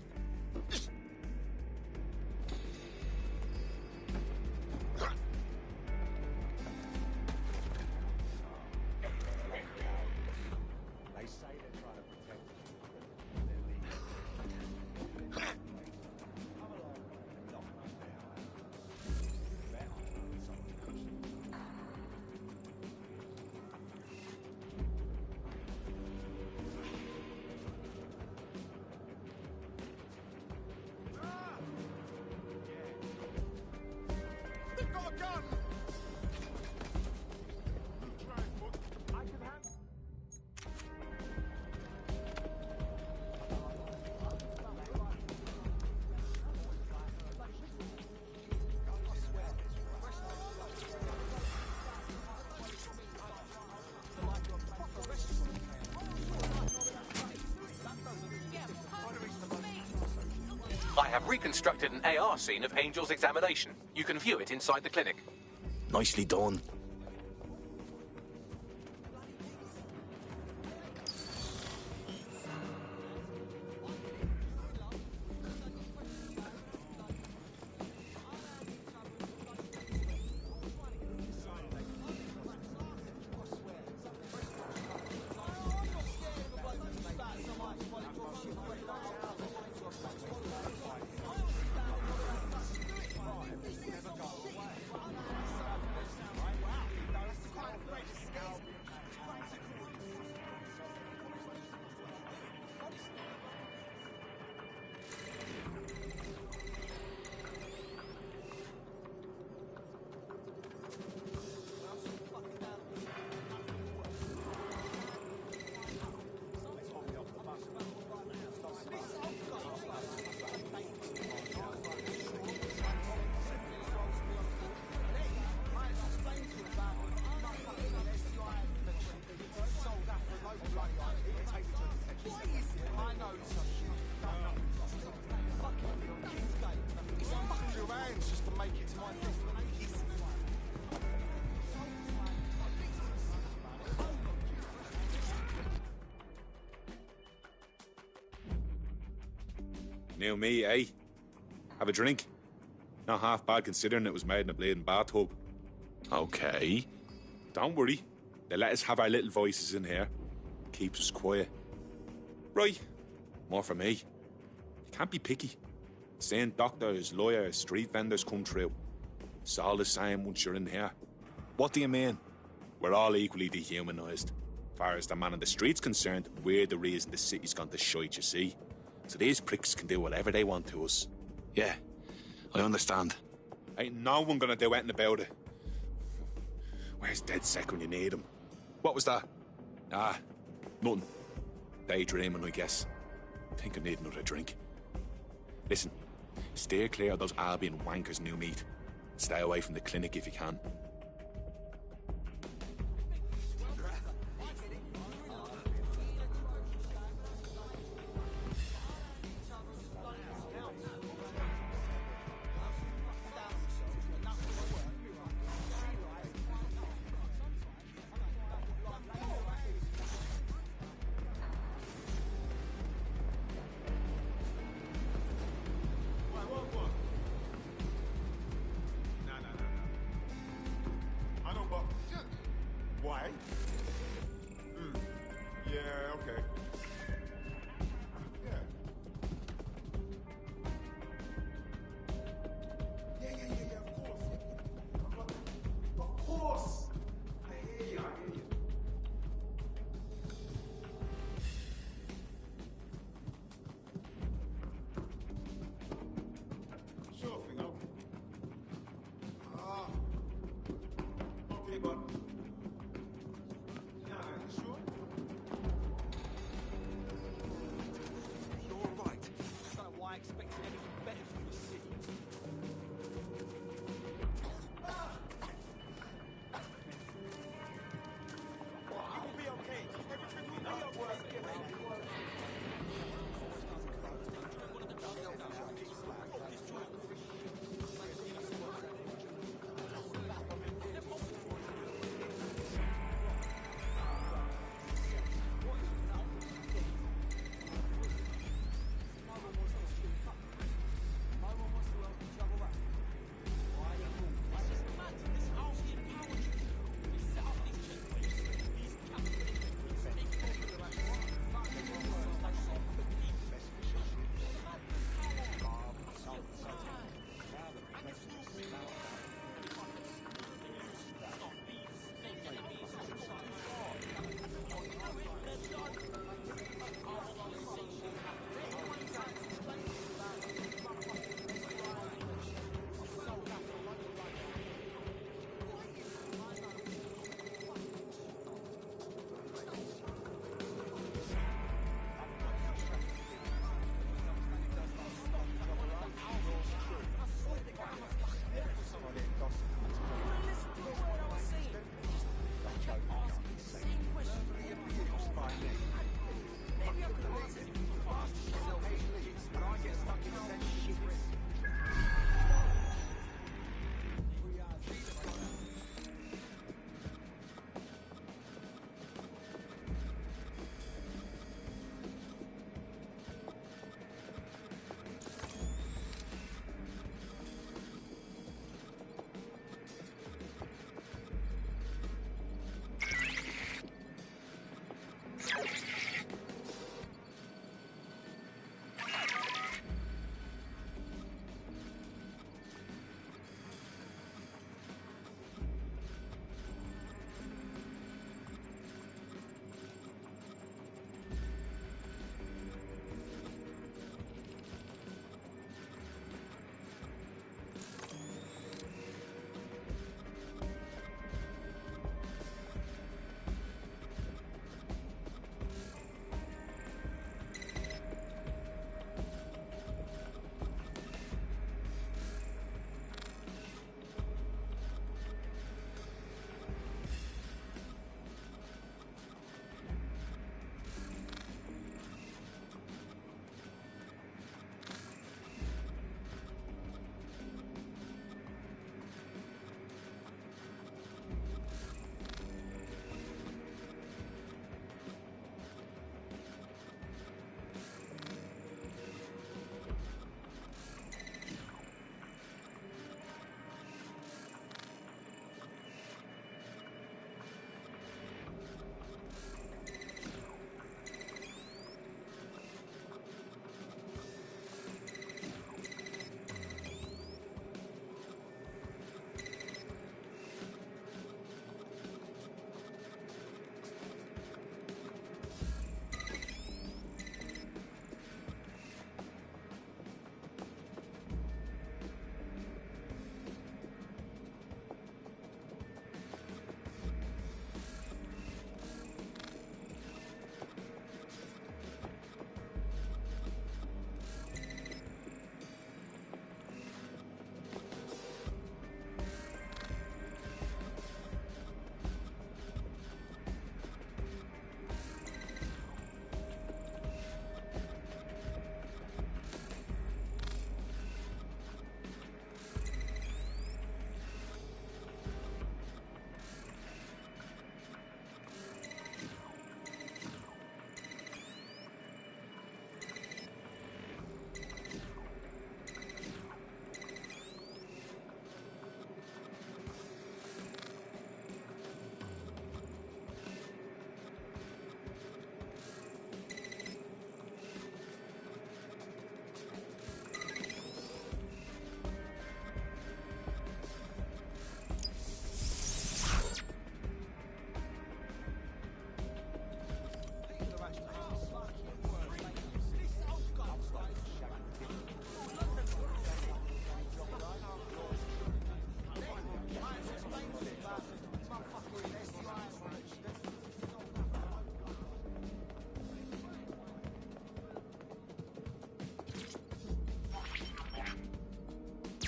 I've reconstructed an AR scene of Angel's examination. You can view it inside the clinic. Nicely done. New me, eh? Have a drink? Not half bad considering it was made in a bleeding bathtub. Okay. Don't worry. They let us have our little voices in here. Keeps us quiet. Right. More for me. You can't be picky. Seeing doctors, lawyers, street vendors come through. It's all the same once you're in here. What do you mean? We're all equally dehumanised. As far as the man on the street's concerned, we're the reason the city's gone to shite, you see. So these pricks can do whatever they want to us. Yeah, I understand. Ain't no one gonna do anything about it. Where's DedSec when you need him? What was that? Ah, nothing. Daydreaming, I guess. Think I need another drink. Listen, steer clear of those Albion wankers' new meat. Stay away from the clinic if you can. Why? Yeah, okay. Yeah. Yeah, of course. Of course! I hear you. Sure thing, okay. Okay, but...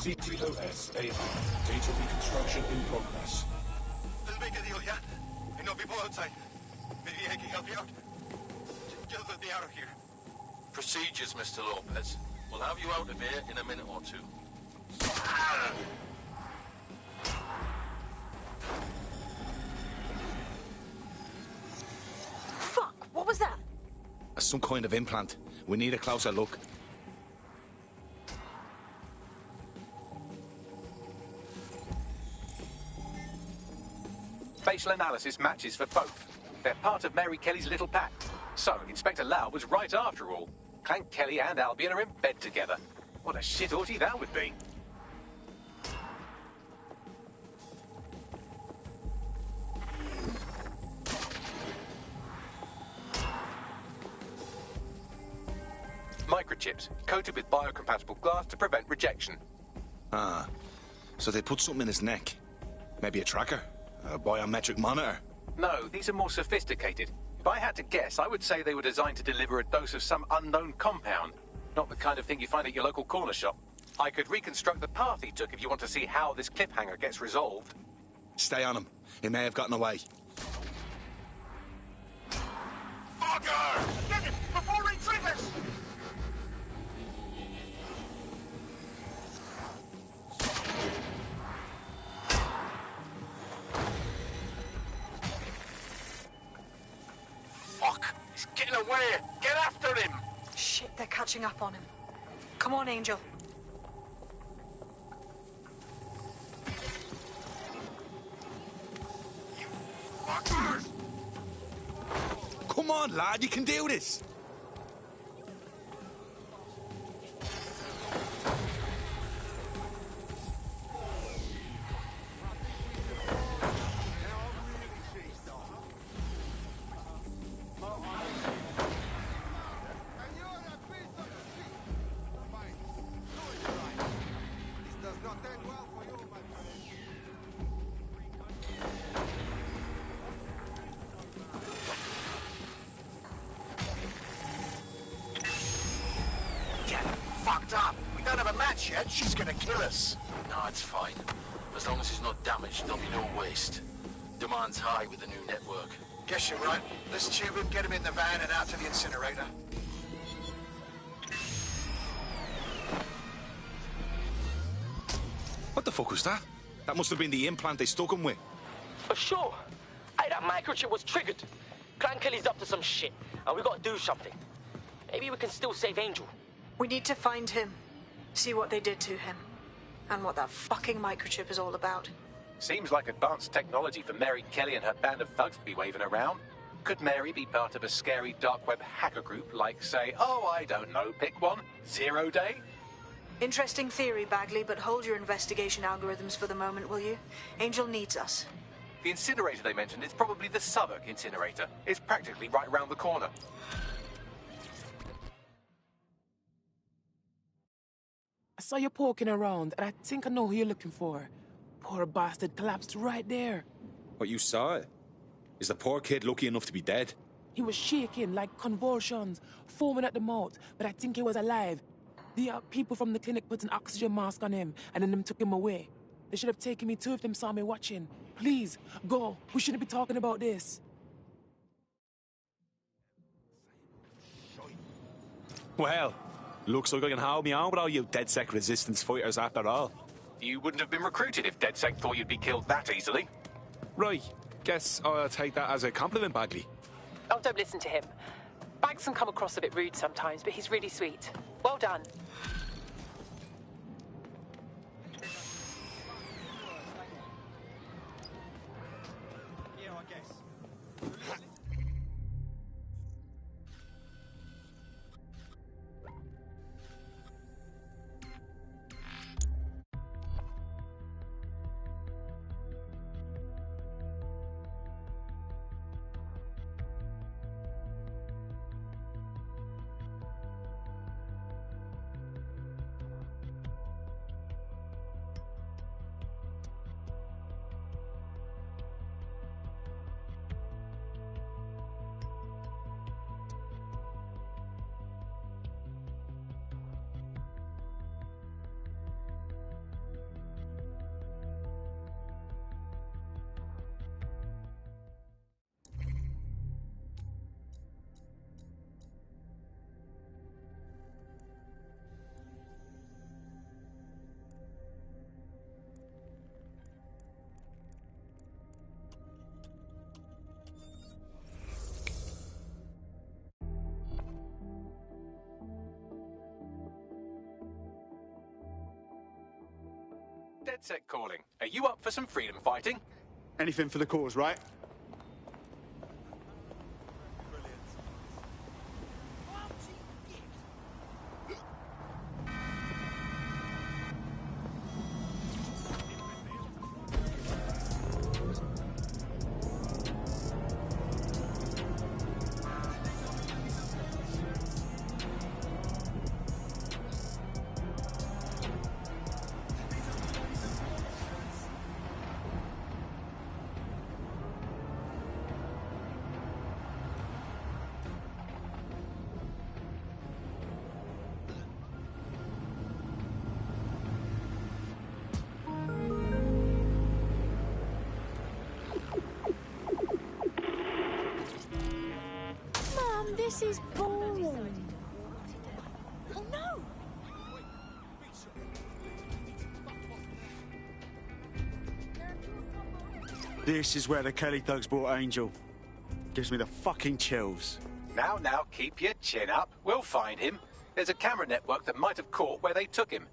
CTOS AR. Data reconstruction in progress. Let's make a deal, yeah? I know people outside. Maybe I can help you out. Just let me out of here. Procedures, Mr. Lopez. We'll have you out of here in a minute or two. Fuck, what was that? Some kind of implant. We need a closer look. Facial analysis matches for both. They're part of Mary Kelly's little pack. So, Inspector Lau was right after all. Clank Kelly and Albion are in bed together. What a shit orgy that would be. Microchips, coated with biocompatible glass to prevent rejection. Ah, so they put something in his neck. Maybe a tracker? A biometric monitor? No, these are more sophisticated. If I had to guess, I would say they were designed to deliver a dose of some unknown compound. Not the kind of thing you find at your local corner shop. I could reconstruct the path he took if you want to see how this cliffhanger gets resolved. Stay on him. He may have gotten away. Fucker! Get it! Before he triggers! Fuck! He's getting away! Get after him! Shit, they're catching up on him. Come on, Angel. Fuckers! Come on, lad, you can do this! Yet, she's gonna kill us. No, it's fine. As long as he's not damaged, there'll be no waste. Demand's high with the new network. Guess you're right. Let's tube him, get him in the van and out to the incinerator. What the fuck was that? That must have been the implant they stuck him with. For sure. Hey, that microchip was triggered. Clan Kelly's up to some shit, and we gotta do something. Maybe we can still save Angel. We need to find him. See what they did to him. And what that fucking microchip is all about. Seems like advanced technology for Mary Kelly and her band of thugs to be waving around. Could Mary be part of a scary dark web hacker group like, say, oh, I don't know, pick one, Zero Day? Interesting theory, Bagley, but hold your investigation algorithms for the moment, will you? Angel needs us. The incinerator they mentioned is probably the Southwark incinerator. It's practically right around the corner. I saw you poking around, and I think I know who you're looking for. Poor bastard collapsed right there. What, you saw it? Is the poor kid lucky enough to be dead? He was shaking like convulsions, foaming at the mouth, but I think he was alive. The people from the clinic put an oxygen mask on him, and then them took him away. They should have taken me too if them saw me watching. Please, go. We shouldn't be talking about this. Well, looks like I can hold me on with all you DedSec resistance fighters after all. You wouldn't have been recruited if DedSec thought you'd be killed that easily. Right. Guess I'll take that as a compliment, Bagley. Oh, don't listen to him. Bags can come across a bit rude sometimes, but he's really sweet. Well done. DedSec calling. Are you up for some freedom fighting? Anything for the cause, right? This is boring. Oh no! This is where the Kelly thugs brought Angel. Gives me the fucking chills. Now, keep your chin up. We'll find him. There's a camera network that might have caught where they took him.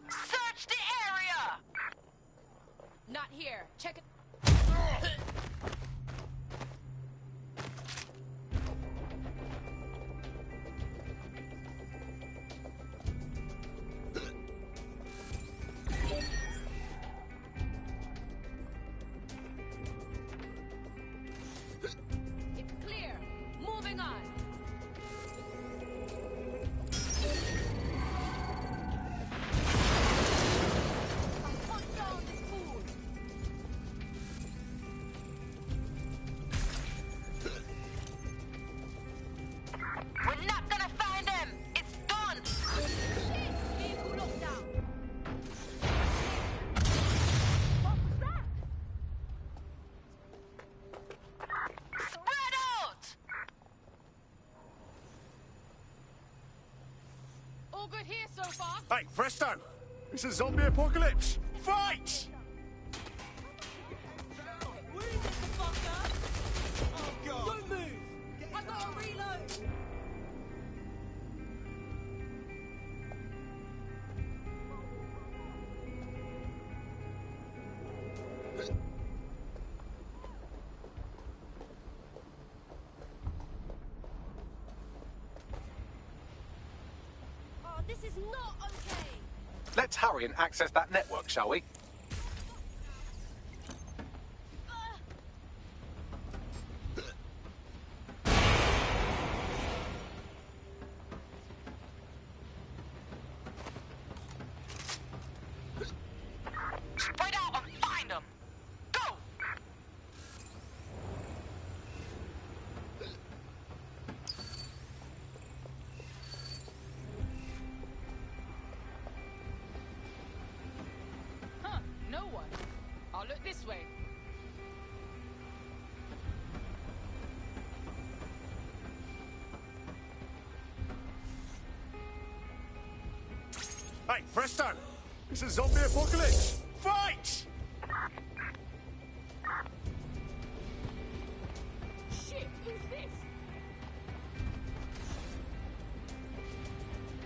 Search the area! Not here. Check it. It's clear. Moving on. We're not gonna find him! It's done! Vehicle lockdown. Spread out! All good here so far. Hey, presto! It's a zombie apocalypse! Fight! Don't move! I got a reload! Oh, this is not okay. Let's hurry and access that network, shall we? Spread out and find him! Go! Huh, no one. I'll look this way. Hey, presto! It's a zombie apocalypse! Fight! Shit, who's this?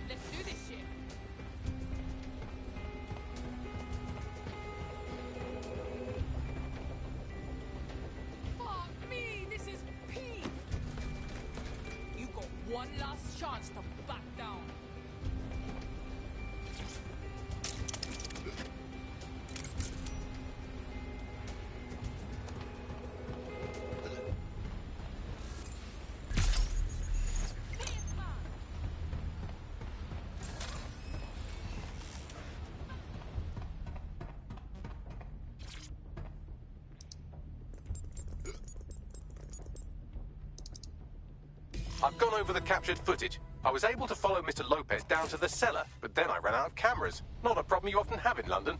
Let's do this shit. Fuck me, this is peak. You got one last chance to back down. I've gone over the captured footage. I was able to follow Mr. Lopez down to the cellar, but then I ran out of cameras. Not a problem you often have in London.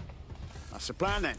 That's the plan then.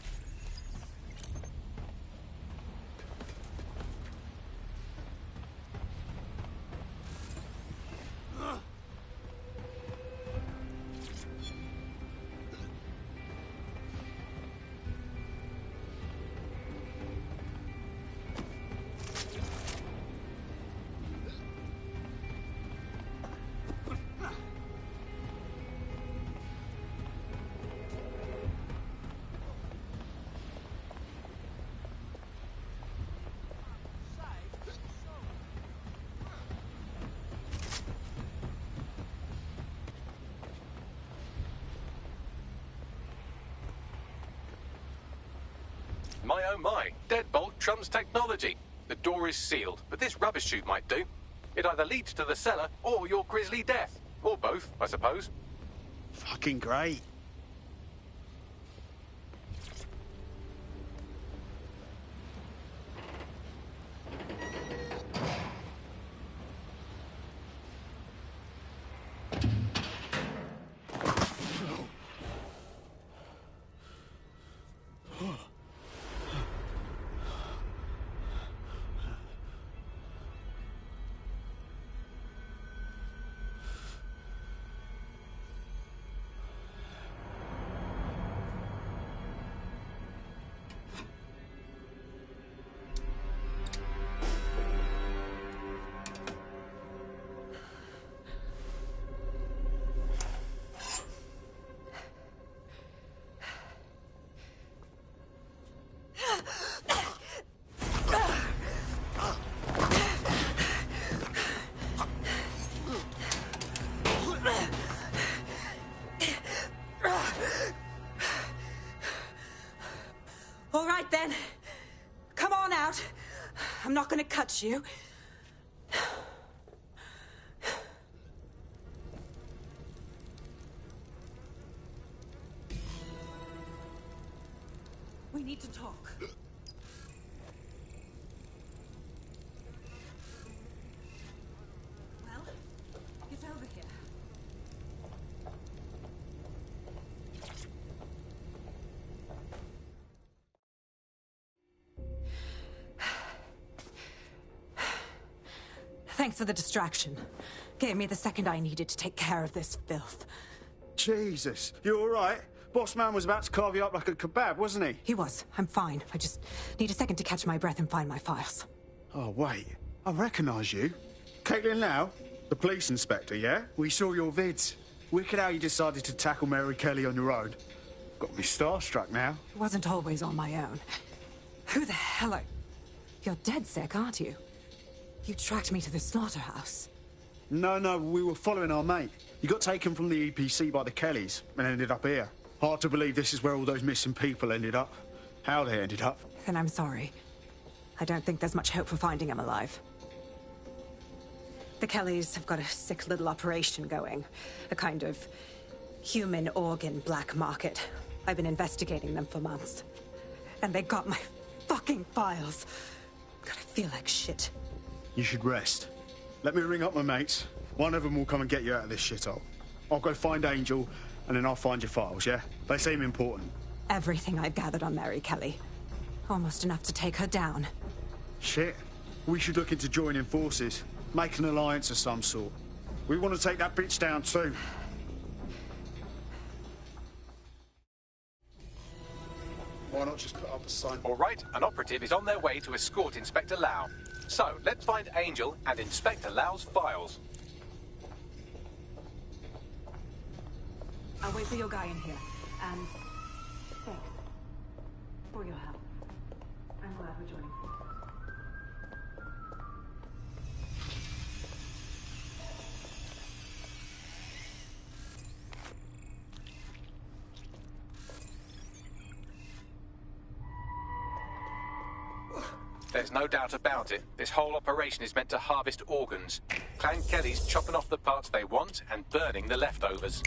My oh my, deadbolt trumps technology. The door is sealed, but this rubbish chute might do. It either leads to the cellar or your grisly death. Or both, I suppose. Fucking great. All right, then. Come on out. I'm not gonna cut you. We need to talk. Well, get over here. Thanks for the distraction. Gave me the second I needed to take care of this filth. Jesus, you all right? Boss man was about to carve you up like a kebab, wasn't he? He was. I'm fine. I just need a second to catch my breath and find my files. Oh, wait. I recognise you. Caitlin Lau? The police inspector, yeah? We saw your vids. Wicked how you decided to tackle Mary Kelly on your own. Got me starstruck now. It wasn't always on my own. Who the hell are... You're dead sick, aren't you? You tracked me to the slaughterhouse. No, we were following our mate. He got taken from the EPC by the Kellys and ended up here. Hard to believe this is where all those missing people ended up. How they ended up. Then I'm sorry. I don't think there's much hope for finding him alive. The Kellys have got a sick little operation going. A kind of human organ black market. I've been investigating them for months. And they got my fucking files. God, I feel like shit. You should rest. Let me ring up my mates. One of them will come and get you out of this shithole. I'll go find Angel, and then I'll find your files, yeah? They seem important. Everything I've gathered on Mary Kelly. Almost enough to take her down. Shit. We should look into joining forces. Make an alliance of some sort. We want to take that bitch down too. Why not just put up a sign? All right, an operative is on their way to escort Inspector Lau. So, let's find Angel and Inspector Lau's files. I'll wait for your guy in here. And thanks for your help. I'm glad we're joining forces. There's no doubt about it. This whole operation is meant to harvest organs. Clan Kelly's chopping off the parts they want and burning the leftovers.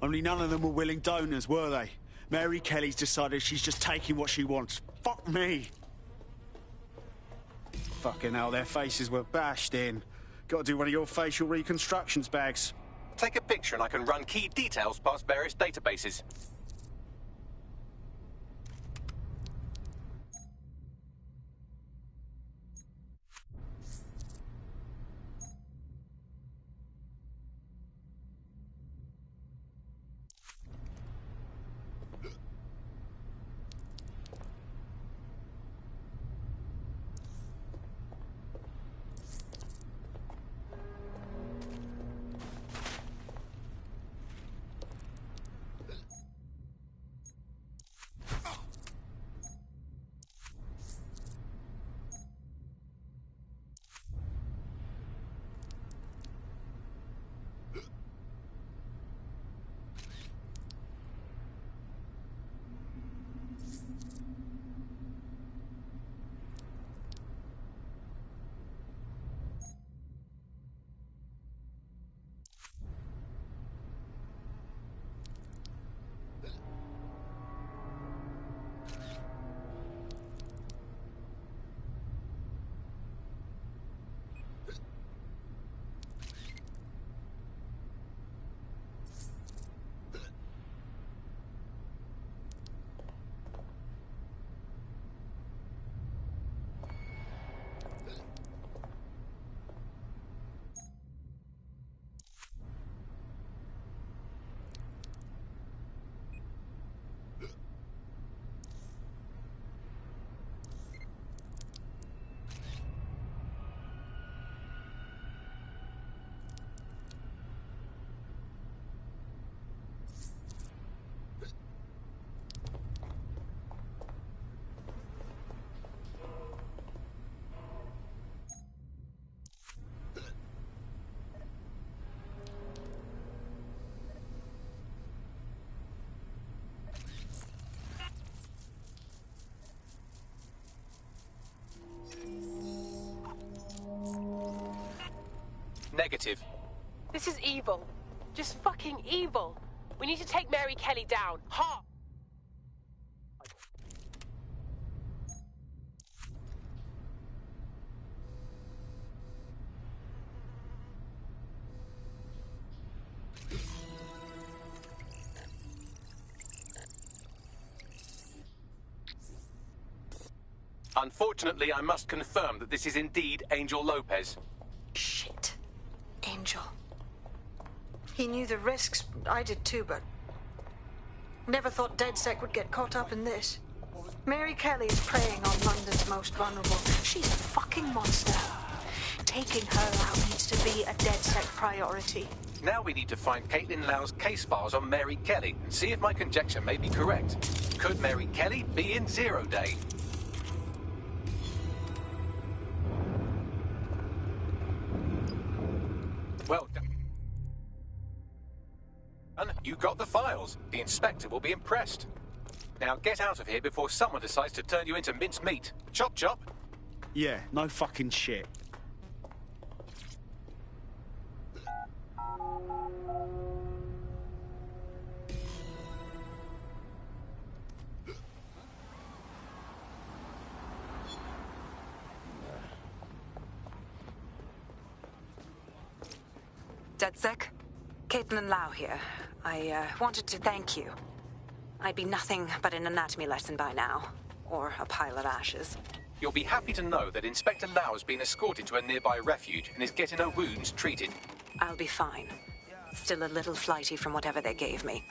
Only none of them were willing donors, were they? Mary Kelly's decided she's just taking what she wants. Fuck me! Fucking hell, their faces were bashed in. Gotta do one of your facial reconstructions, Bags. Take a picture and I can run key details past various databases. Negative. This is evil. Just fucking evil. We need to take Mary Kelly down. Hard. Unfortunately, I must confirm that this is indeed Angel Lopez. Shit. Angel. He knew the risks. I did too, but... never thought DedSec would get caught up in this. Mary Kelly is preying on London's most vulnerable. She's a fucking monster. Taking her out needs to be a DedSec priority. Now we need to find Caitlin Lau's case files on Mary Kelly and see if my conjecture may be correct. Could Mary Kelly be in Zero Day? Well done. You got the files. The inspector will be impressed. Now get out of here before someone decides to turn you into minced meat. Chop chop. Yeah, no fucking shit. DedSec? Caitlin Lau here. I wanted to thank you. I'd be nothing but an anatomy lesson by now. Or a pile of ashes. You'll be happy to know that Inspector Lau has been escorted to a nearby refuge and is getting her wounds treated. I'll be fine. Still a little flighty from whatever they gave me.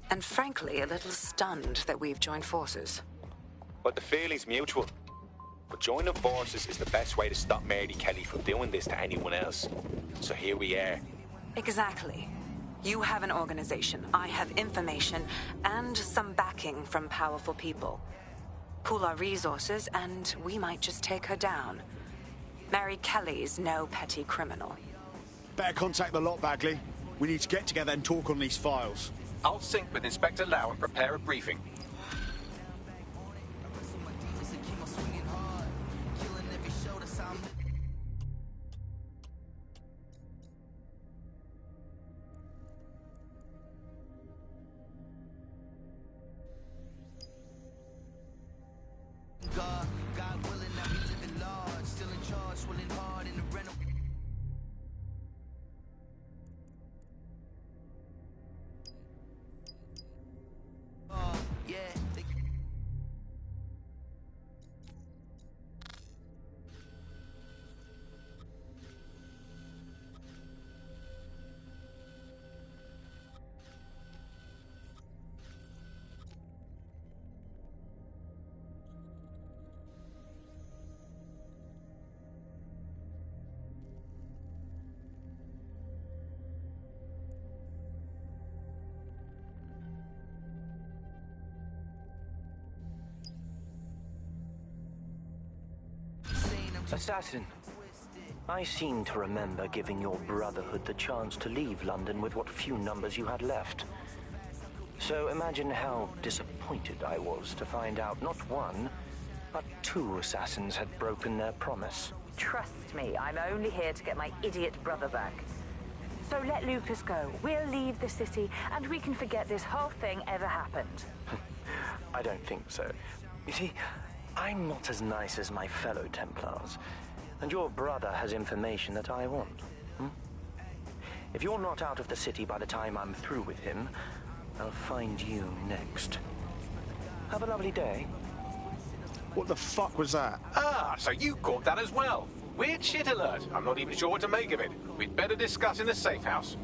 And frankly, a little stunned that we've joined forces. But the feeling's mutual. But joining forces is the best way to stop Mary Kelly from doing this to anyone else. So here we are. Exactly. You have an organization, I have information, and some backing from powerful people. Pool our resources, and we might just take her down. Mary Kelly's no petty criminal. Better contact the lot, Bagley. We need to get together and talk on these files. I'll sync with Inspector Lau and prepare a briefing. Assassin, I seem to remember giving your Brotherhood the chance to leave London with what few numbers you had left. So imagine how disappointed I was to find out not one, but two assassins had broken their promise. Trust me, I'm only here to get my idiot brother back. So let Lucas go. We'll leave the city, and we can forget this whole thing ever happened. I don't think so. You see, I'm not as nice as my fellow Templars, and your brother has information that I want. If you're not out of the city by the time I'm through with him, I'll find you next. Have a lovely day. What the fuck was that? Ah, so you caught that as well. Weird shit alert. I'm not even sure what to make of it. We'd better discuss in the safe house.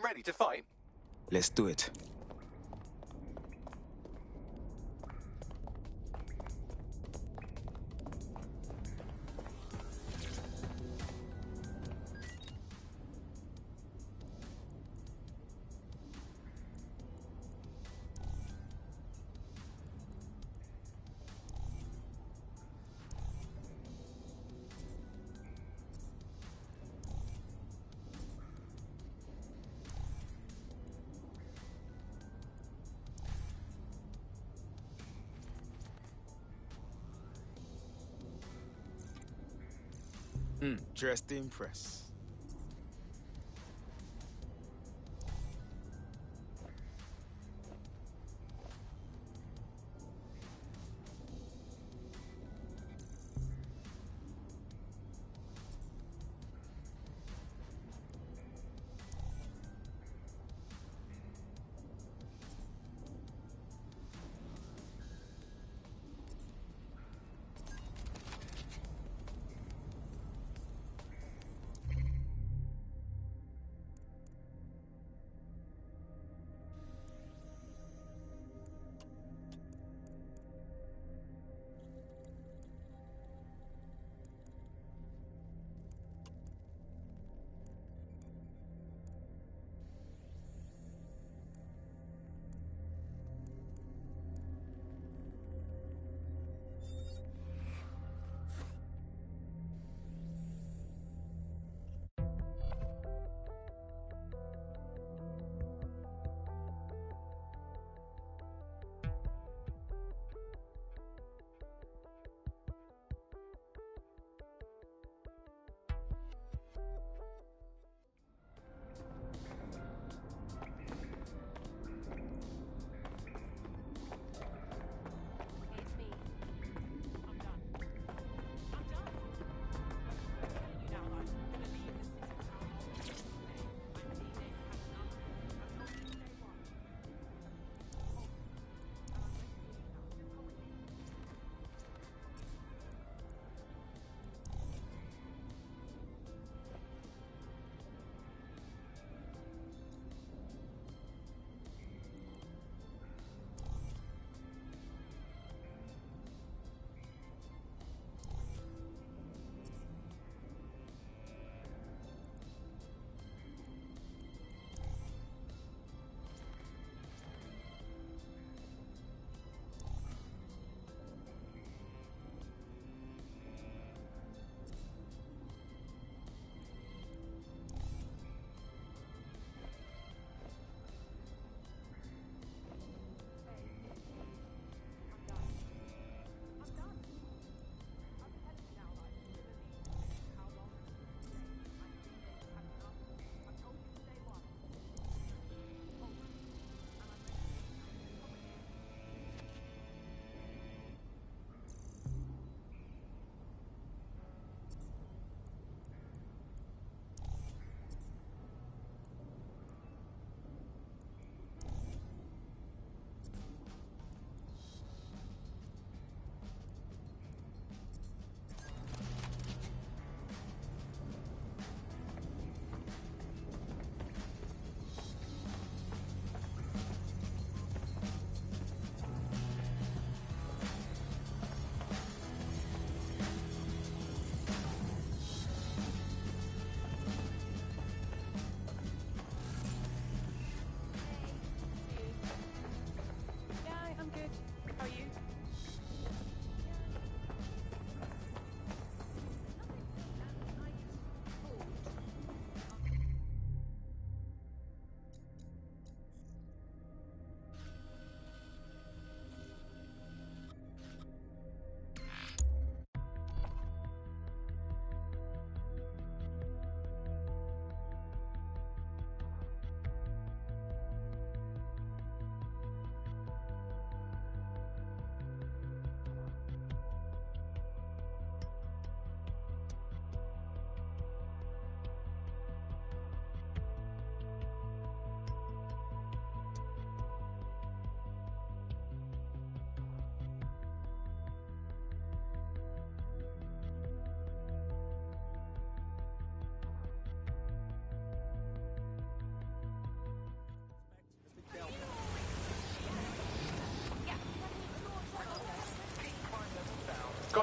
ready to fight? Let's do it. Dressed to impress.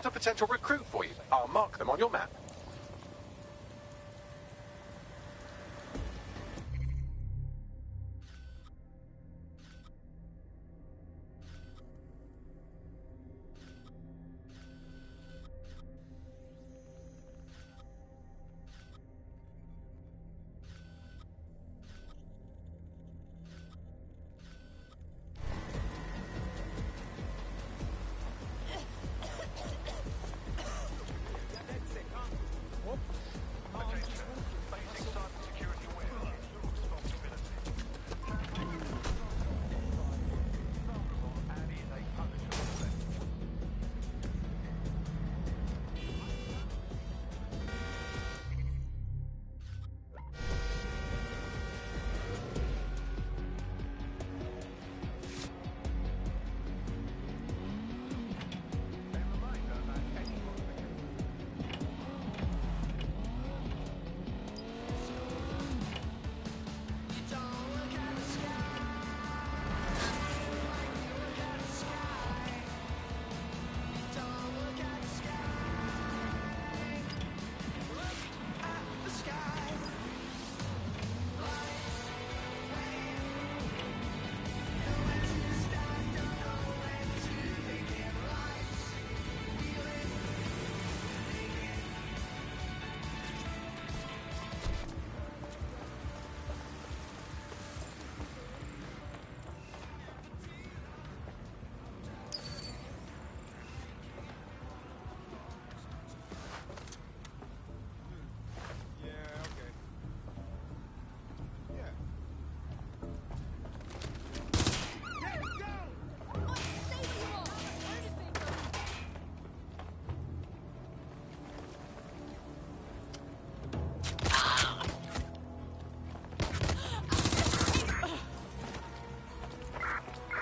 got a potential recruit for you. I'll mark them on your map.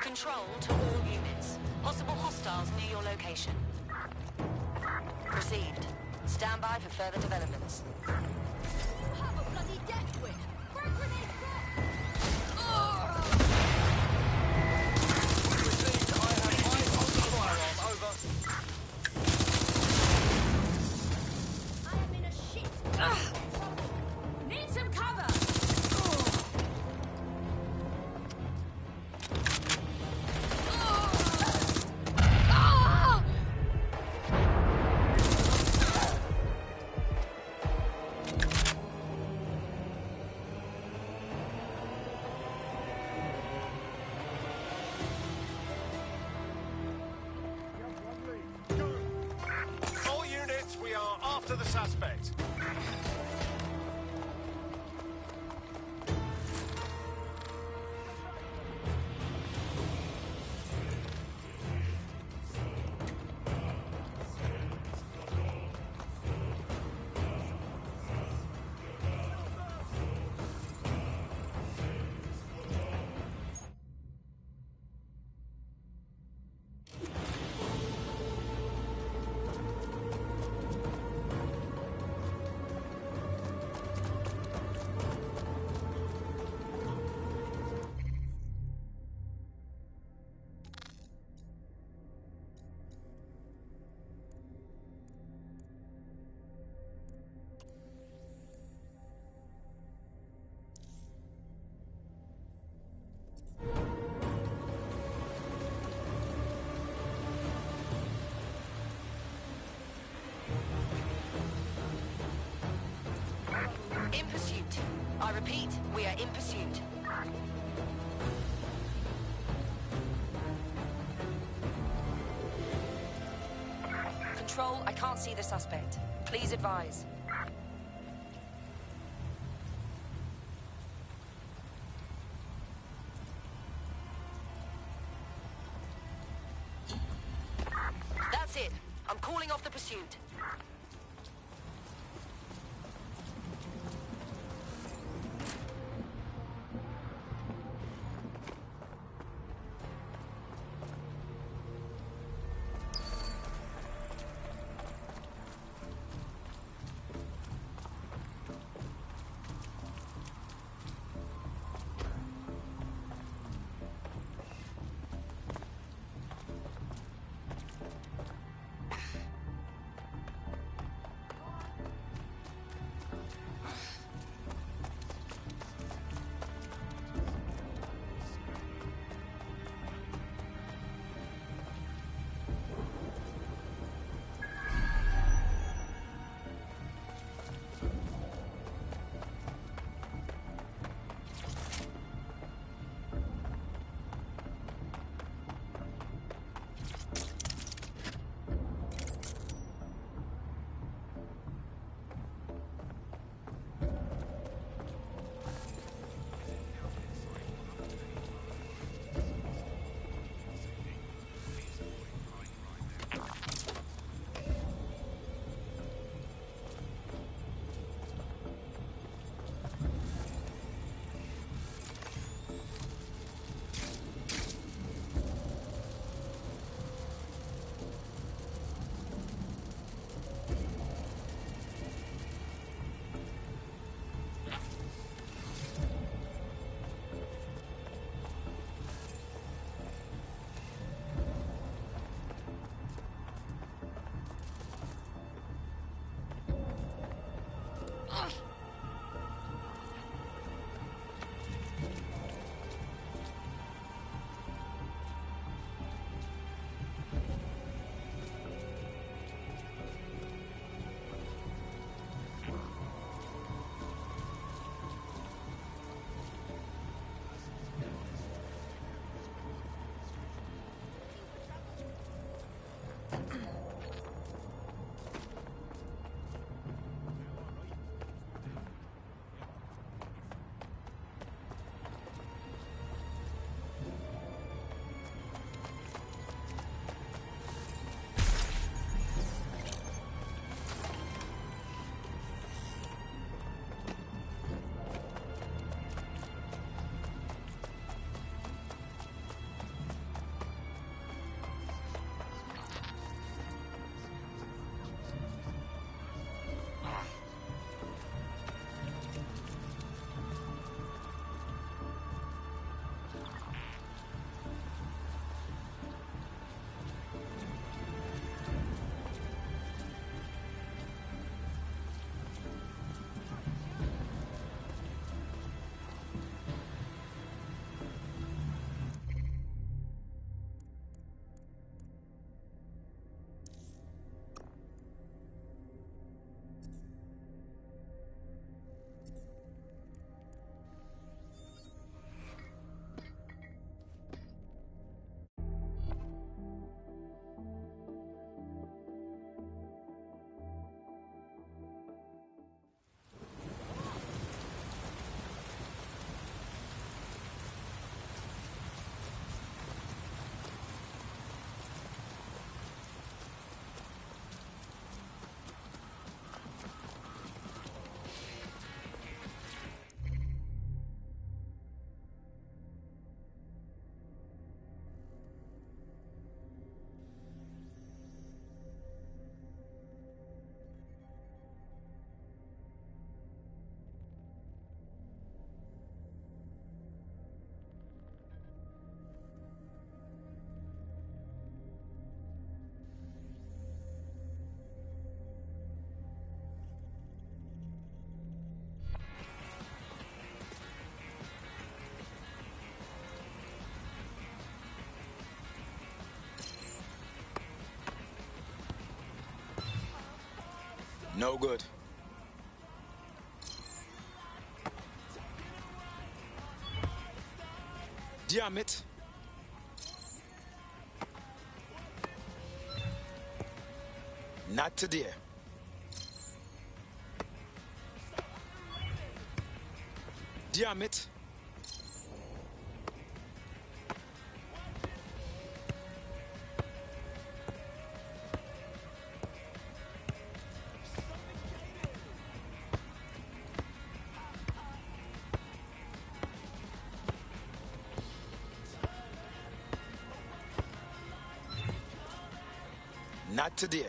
Control to all units. Possible hostiles near your location. Received. Stand by for further developments. You have a bloody death wish. Frag grenade I am in a shit. Need some cover. All units, we are after the suspect. In pursuit. I repeat, we are in pursuit. Control, I can't see the suspect. Please advise. That's it. I'm calling off the pursuit. No good. Damn it. Not today. Damn it. Not today.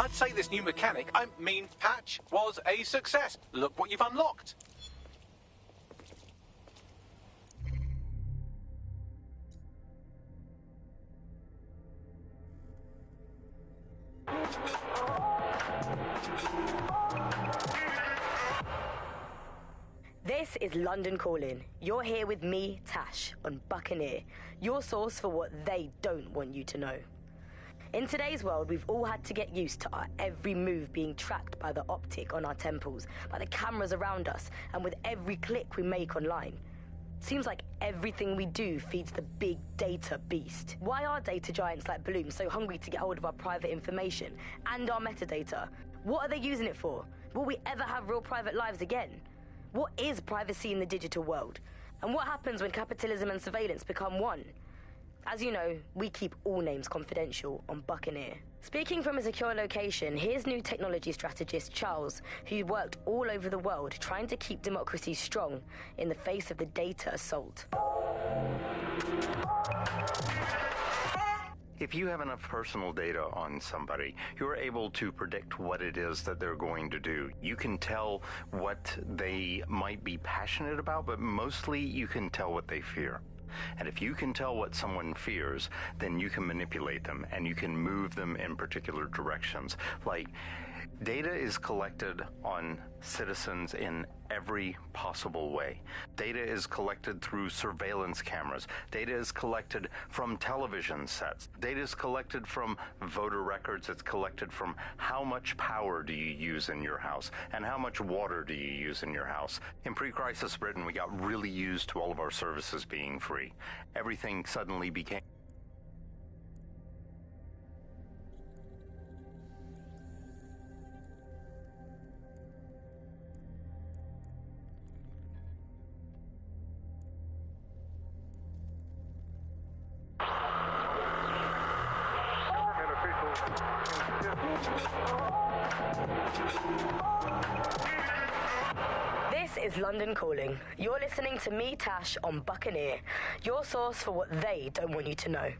I'd say this new mechanic, patch, was a success. Look what you've unlocked. This is London Calling. You're here with me, Tash, on Buccaneer, your source for what they don't want you to know. In today's world, we've all had to get used to our every move being tracked by the optic on our temples, by the cameras around us, and with every click we make online. Seems like everything we do feeds the big data beast. Why are data giants like Bloom so hungry to get hold of our private information and our metadata? What are they using it for? Will we ever have real private lives again? What is privacy in the digital world? And what happens when capitalism and surveillance become one? As you know, we keep all names confidential on Buccaneer. Speaking from a secure location, here's new technology strategist Charles, who worked all over the world trying to keep democracy strong in the face of the data assault. If you have enough personal data on somebody, you're able to predict what it is that they're going to do. You can tell what they might be passionate about, but mostly you can tell what they fear. And if you can tell what someone fears, then you can manipulate them and you can move them in particular directions. Like, data is collected on citizens in every possible way. Data is collected through surveillance cameras. Data is collected from television sets. Data is collected from voter records. It's collected from how much power do you use in your house and how much water do you use in your house. In pre-crisis Britain, we got really used to all of our services being free. Everything suddenly became This is London Calling. You're listening to me, Tash, on Buccaneer, your source for what they don't want you to know.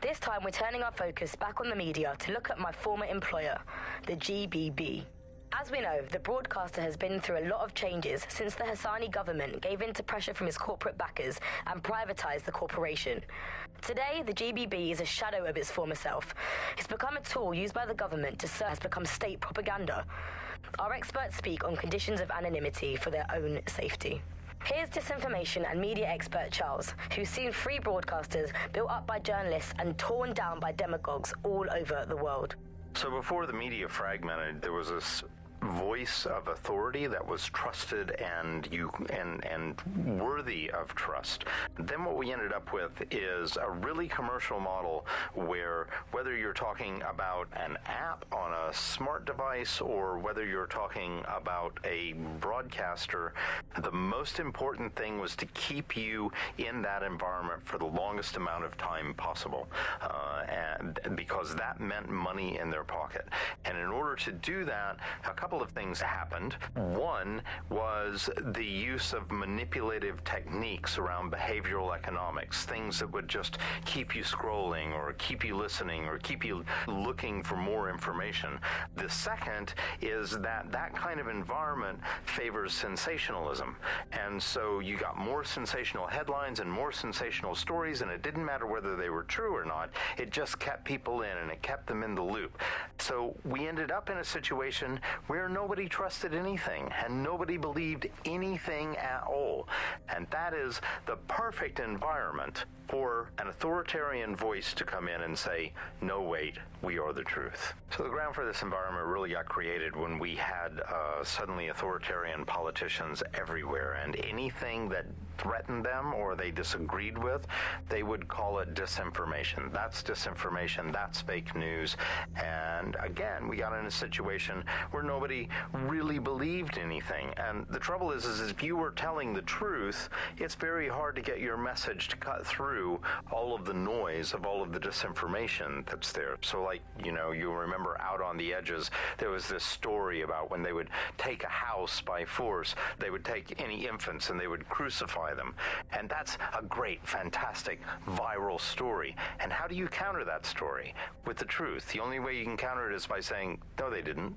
This time we're turning our focus back on the media to look at my former employer, the GBB. As we know, the broadcaster has been through a lot of changes since the Hassani government gave in to pressure from his corporate backers and privatised the corporation. Today, the GBB is a shadow of its former self. It's become a tool used by the government to serve, has become state propaganda. Our experts speak on conditions of anonymity for their own safety. Here's disinformation and media expert Charles, who's seen free broadcasters built up by journalists and torn down by demagogues all over the world. So before the media fragmented, there was this voice of authority that was trusted and worthy of trust. Then what we ended up with is a really commercial model where whether you're talking about an app on a smart device or whether you're talking about a broadcaster, the most important thing was to keep you in that environment for the longest amount of time possible, and because that meant money in their pocket. And in order to do that, a couple of things happened. One was the use of manipulative techniques around behavioral economics, things that would just keep you scrolling or keep you listening or keep you looking for more information. The second is that that kind of environment favors sensationalism. And so you got more sensational headlines and more sensational stories, and it didn't matter whether they were true or not. It just kept people in and it kept them in the loop. So we ended up in a situation where nobody trusted anything and nobody believed anything at all. And that is the perfect environment for an authoritarian voice to come in and say, no, wait, we are the truth. So the ground for this environment really got created when we had suddenly authoritarian politicians everywhere, and anything that threatened them or they disagreed with, they would call it disinformation. That's disinformation, that's fake news. And again, we got in a situation where nobody really believed anything. And the trouble is if you were telling the truth, it's very hard to get your message to cut through all of the noise of all of the disinformation that's there. So like, you remember Out on the Edges, there was this story about when they would take a house by force, they would take any infants and they would crucify them. And that's a great, fantastic, viral story. And how do you counter that story? With the truth. The only way you can counter it is by saying, no, they didn't.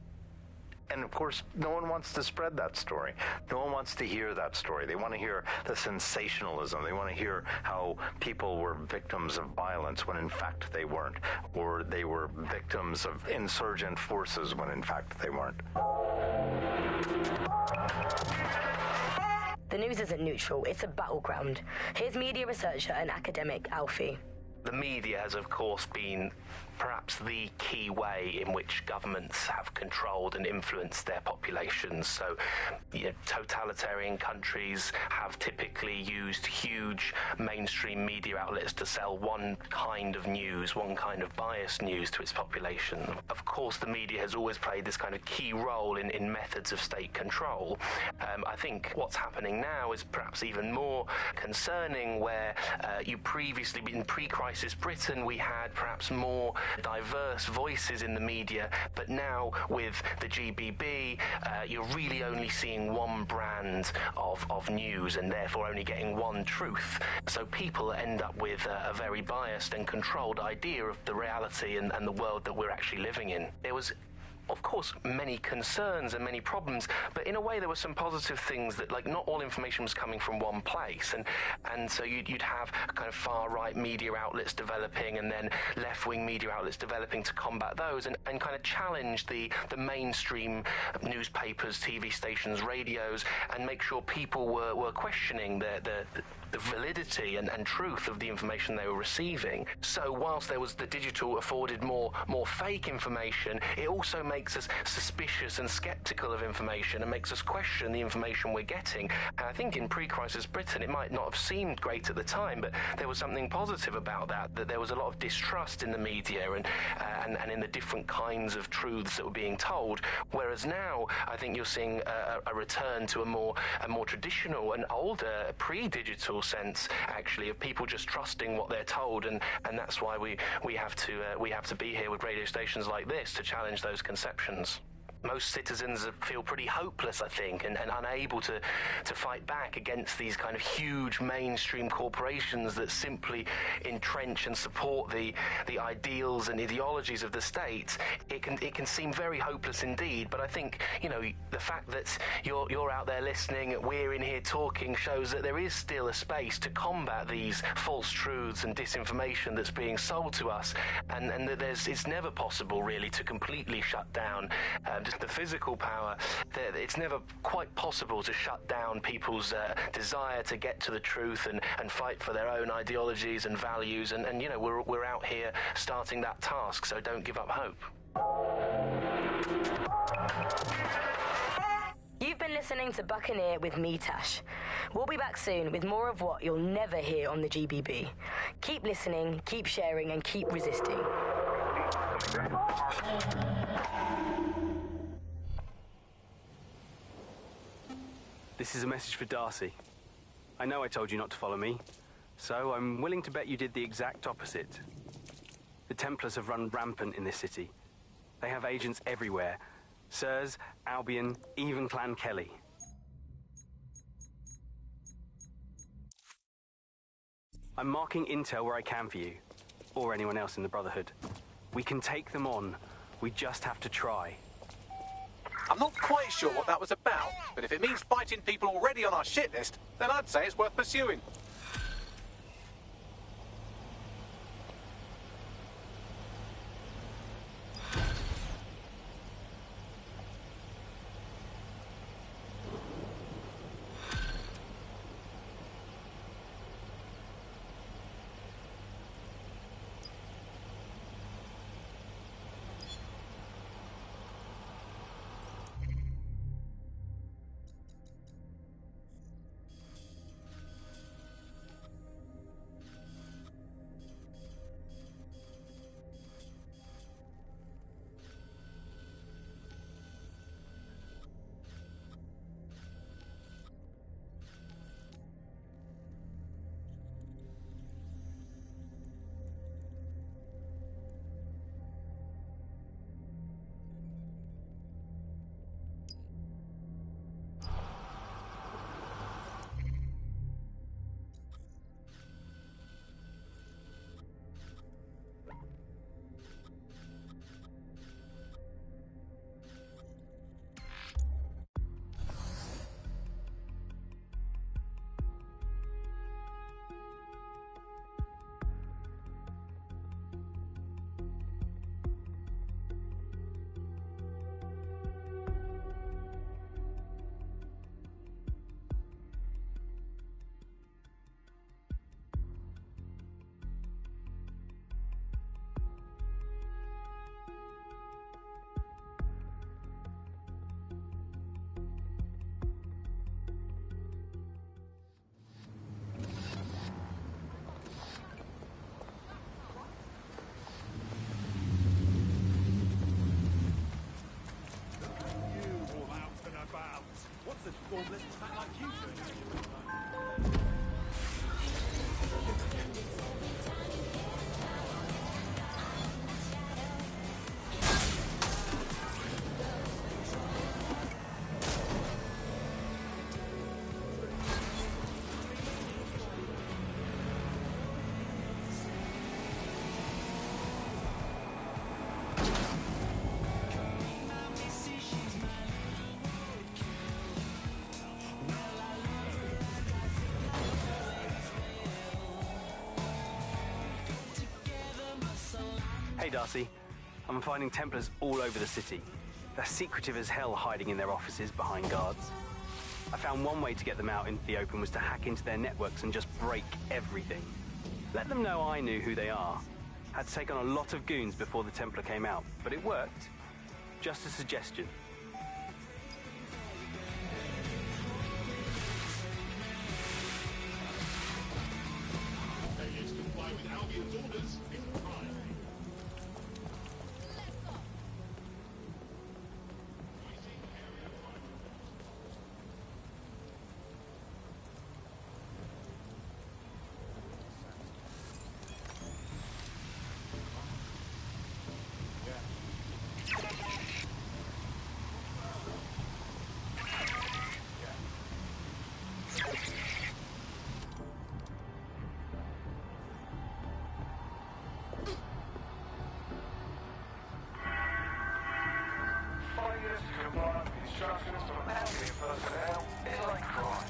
And of course, no one wants to spread that story. No one wants to hear that story. They want to hear the sensationalism. They want to hear how people were victims of violence when in fact they weren't. Or they were victims of insurgent forces when in fact they weren't. The news isn't neutral, it's a battleground. Here's media researcher and academic Alfie. The media has, of course, been perhaps the key way in which governments have controlled and influenced their populations. So, totalitarian countries have typically used huge mainstream media outlets to sell one kind of news, one kind of biased news to its population. Of course, the media has always played this kind of key role in methods of state control. I think what's happening now is perhaps even more concerning, where you previously, in pre-crisis Britain, we had perhaps more diverse voices in the media, but now with the GBB, you're really only seeing one brand of news and therefore only getting one truth. So people end up with a very biased and controlled idea of the reality and the world that we're actually living in. There was, of course, many concerns and many problems, but in a way there were some positive things that, like, not all information was coming from one place, and so you'd have kind of far-right media outlets developing and then left-wing media outlets developing to combat those and kind of challenge the mainstream newspapers, TV stations, radios, and make sure people were questioning the validity and truth of the information they were receiving. So whilst there was the digital afforded more fake information, it also makes us suspicious and skeptical of information and makes us question the information we're getting. And I think in pre-crisis Britain, it might not have seemed great at the time, but there was something positive about that there was a lot of distrust in the media and in the different kinds of truths that were being told. Whereas now, I think you're seeing a return to a more traditional and older pre-digital sense, actually, of people just trusting what they're told, and that's why we have to be here with radio stations like this to challenge those conceptions. most citizens feel pretty hopeless, I think, and unable to fight back against these kind of huge mainstream corporations that simply entrench and support the ideals and ideologies of the state. It can seem very hopeless indeed, but I think, you know, the fact that you're out there listening, we're in here talking, shows that there is still a space to combat these false truths and disinformation that's being sold to us, and that it's never possible really to completely shut down just the physical power. It's never quite possible to shut down people's desire to get to the truth and fight for their own ideologies and values, and you know, we're out here starting that task, so don't give up hope. You've been listening to Buccaneer with me, Tash. We'll be back soon with more of what you'll never hear on the GBB. Keep listening, keep sharing, and keep resisting. This is a message for Darcy. I know I told you not to follow me, so I'm willing to bet you did the exact opposite. The Templars have run rampant in this city. They have agents everywhere. Sirs, Albion, even Clan Kelly. I'm marking intel where I can for you, or anyone else in the Brotherhood. We can take them on. We just have to try. I'm not quite sure what that was about, but if it means fighting people already on our shit list, then I'd say it's worth pursuing. formless cat like you doing? Hey, Darcy. I'm finding Templars all over the city. They're secretive as hell, hiding in their offices behind guards. I found one way to get them out into the open was to hack into their networks and just break everything. Let them know I knew who they are. Had to take on a lot of goons before the Templar came out, but it worked. Just a suggestion. Failures to comply with Albion's orders is a crime. Failures to comply with instructions from Albion personnel is like crime.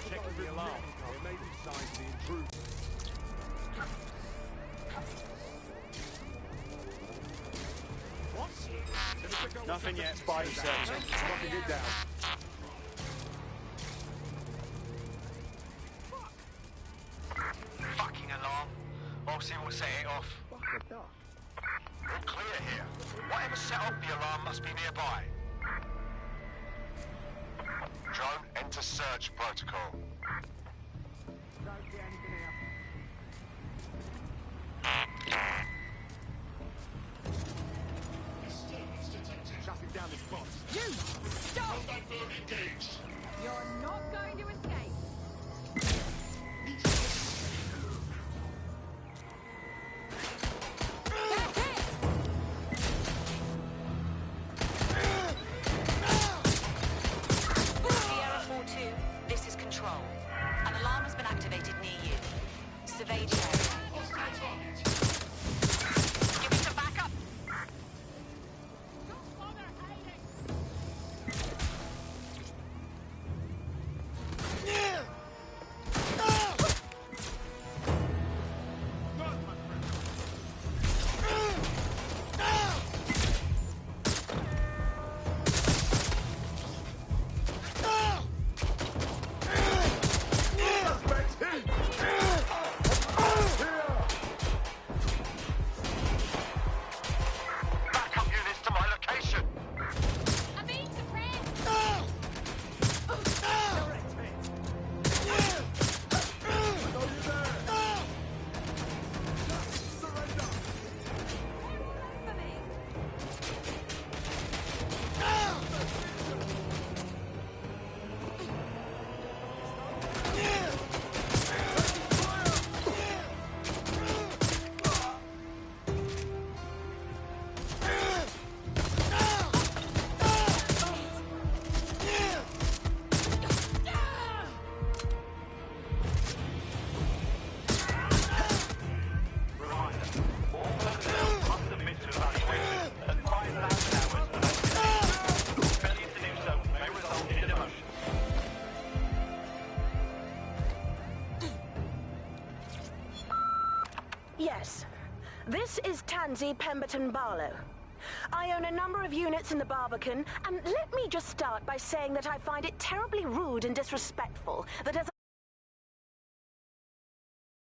Checking the alarm. There may be signs of the intruder. What? Nothing yet. Spidey searching. Locking it down. Fucking alarm. I'll see what set it off. We're clear here. Whatever set off the alarm must be nearby. Drone, enter search protocol. Shutting down this box. You! Stop! Engaged. You're not going to escape. Sierra 4-2, this is Control. An alarm has been activated near you. Survey the area. Give me some backup. Backup units to my location. I'm being suppressed. Yes, this is Tansy Pemberton Barlow. I own a number of units in the Barbican, and let me just start by saying that I find it terribly rude and disrespectful that as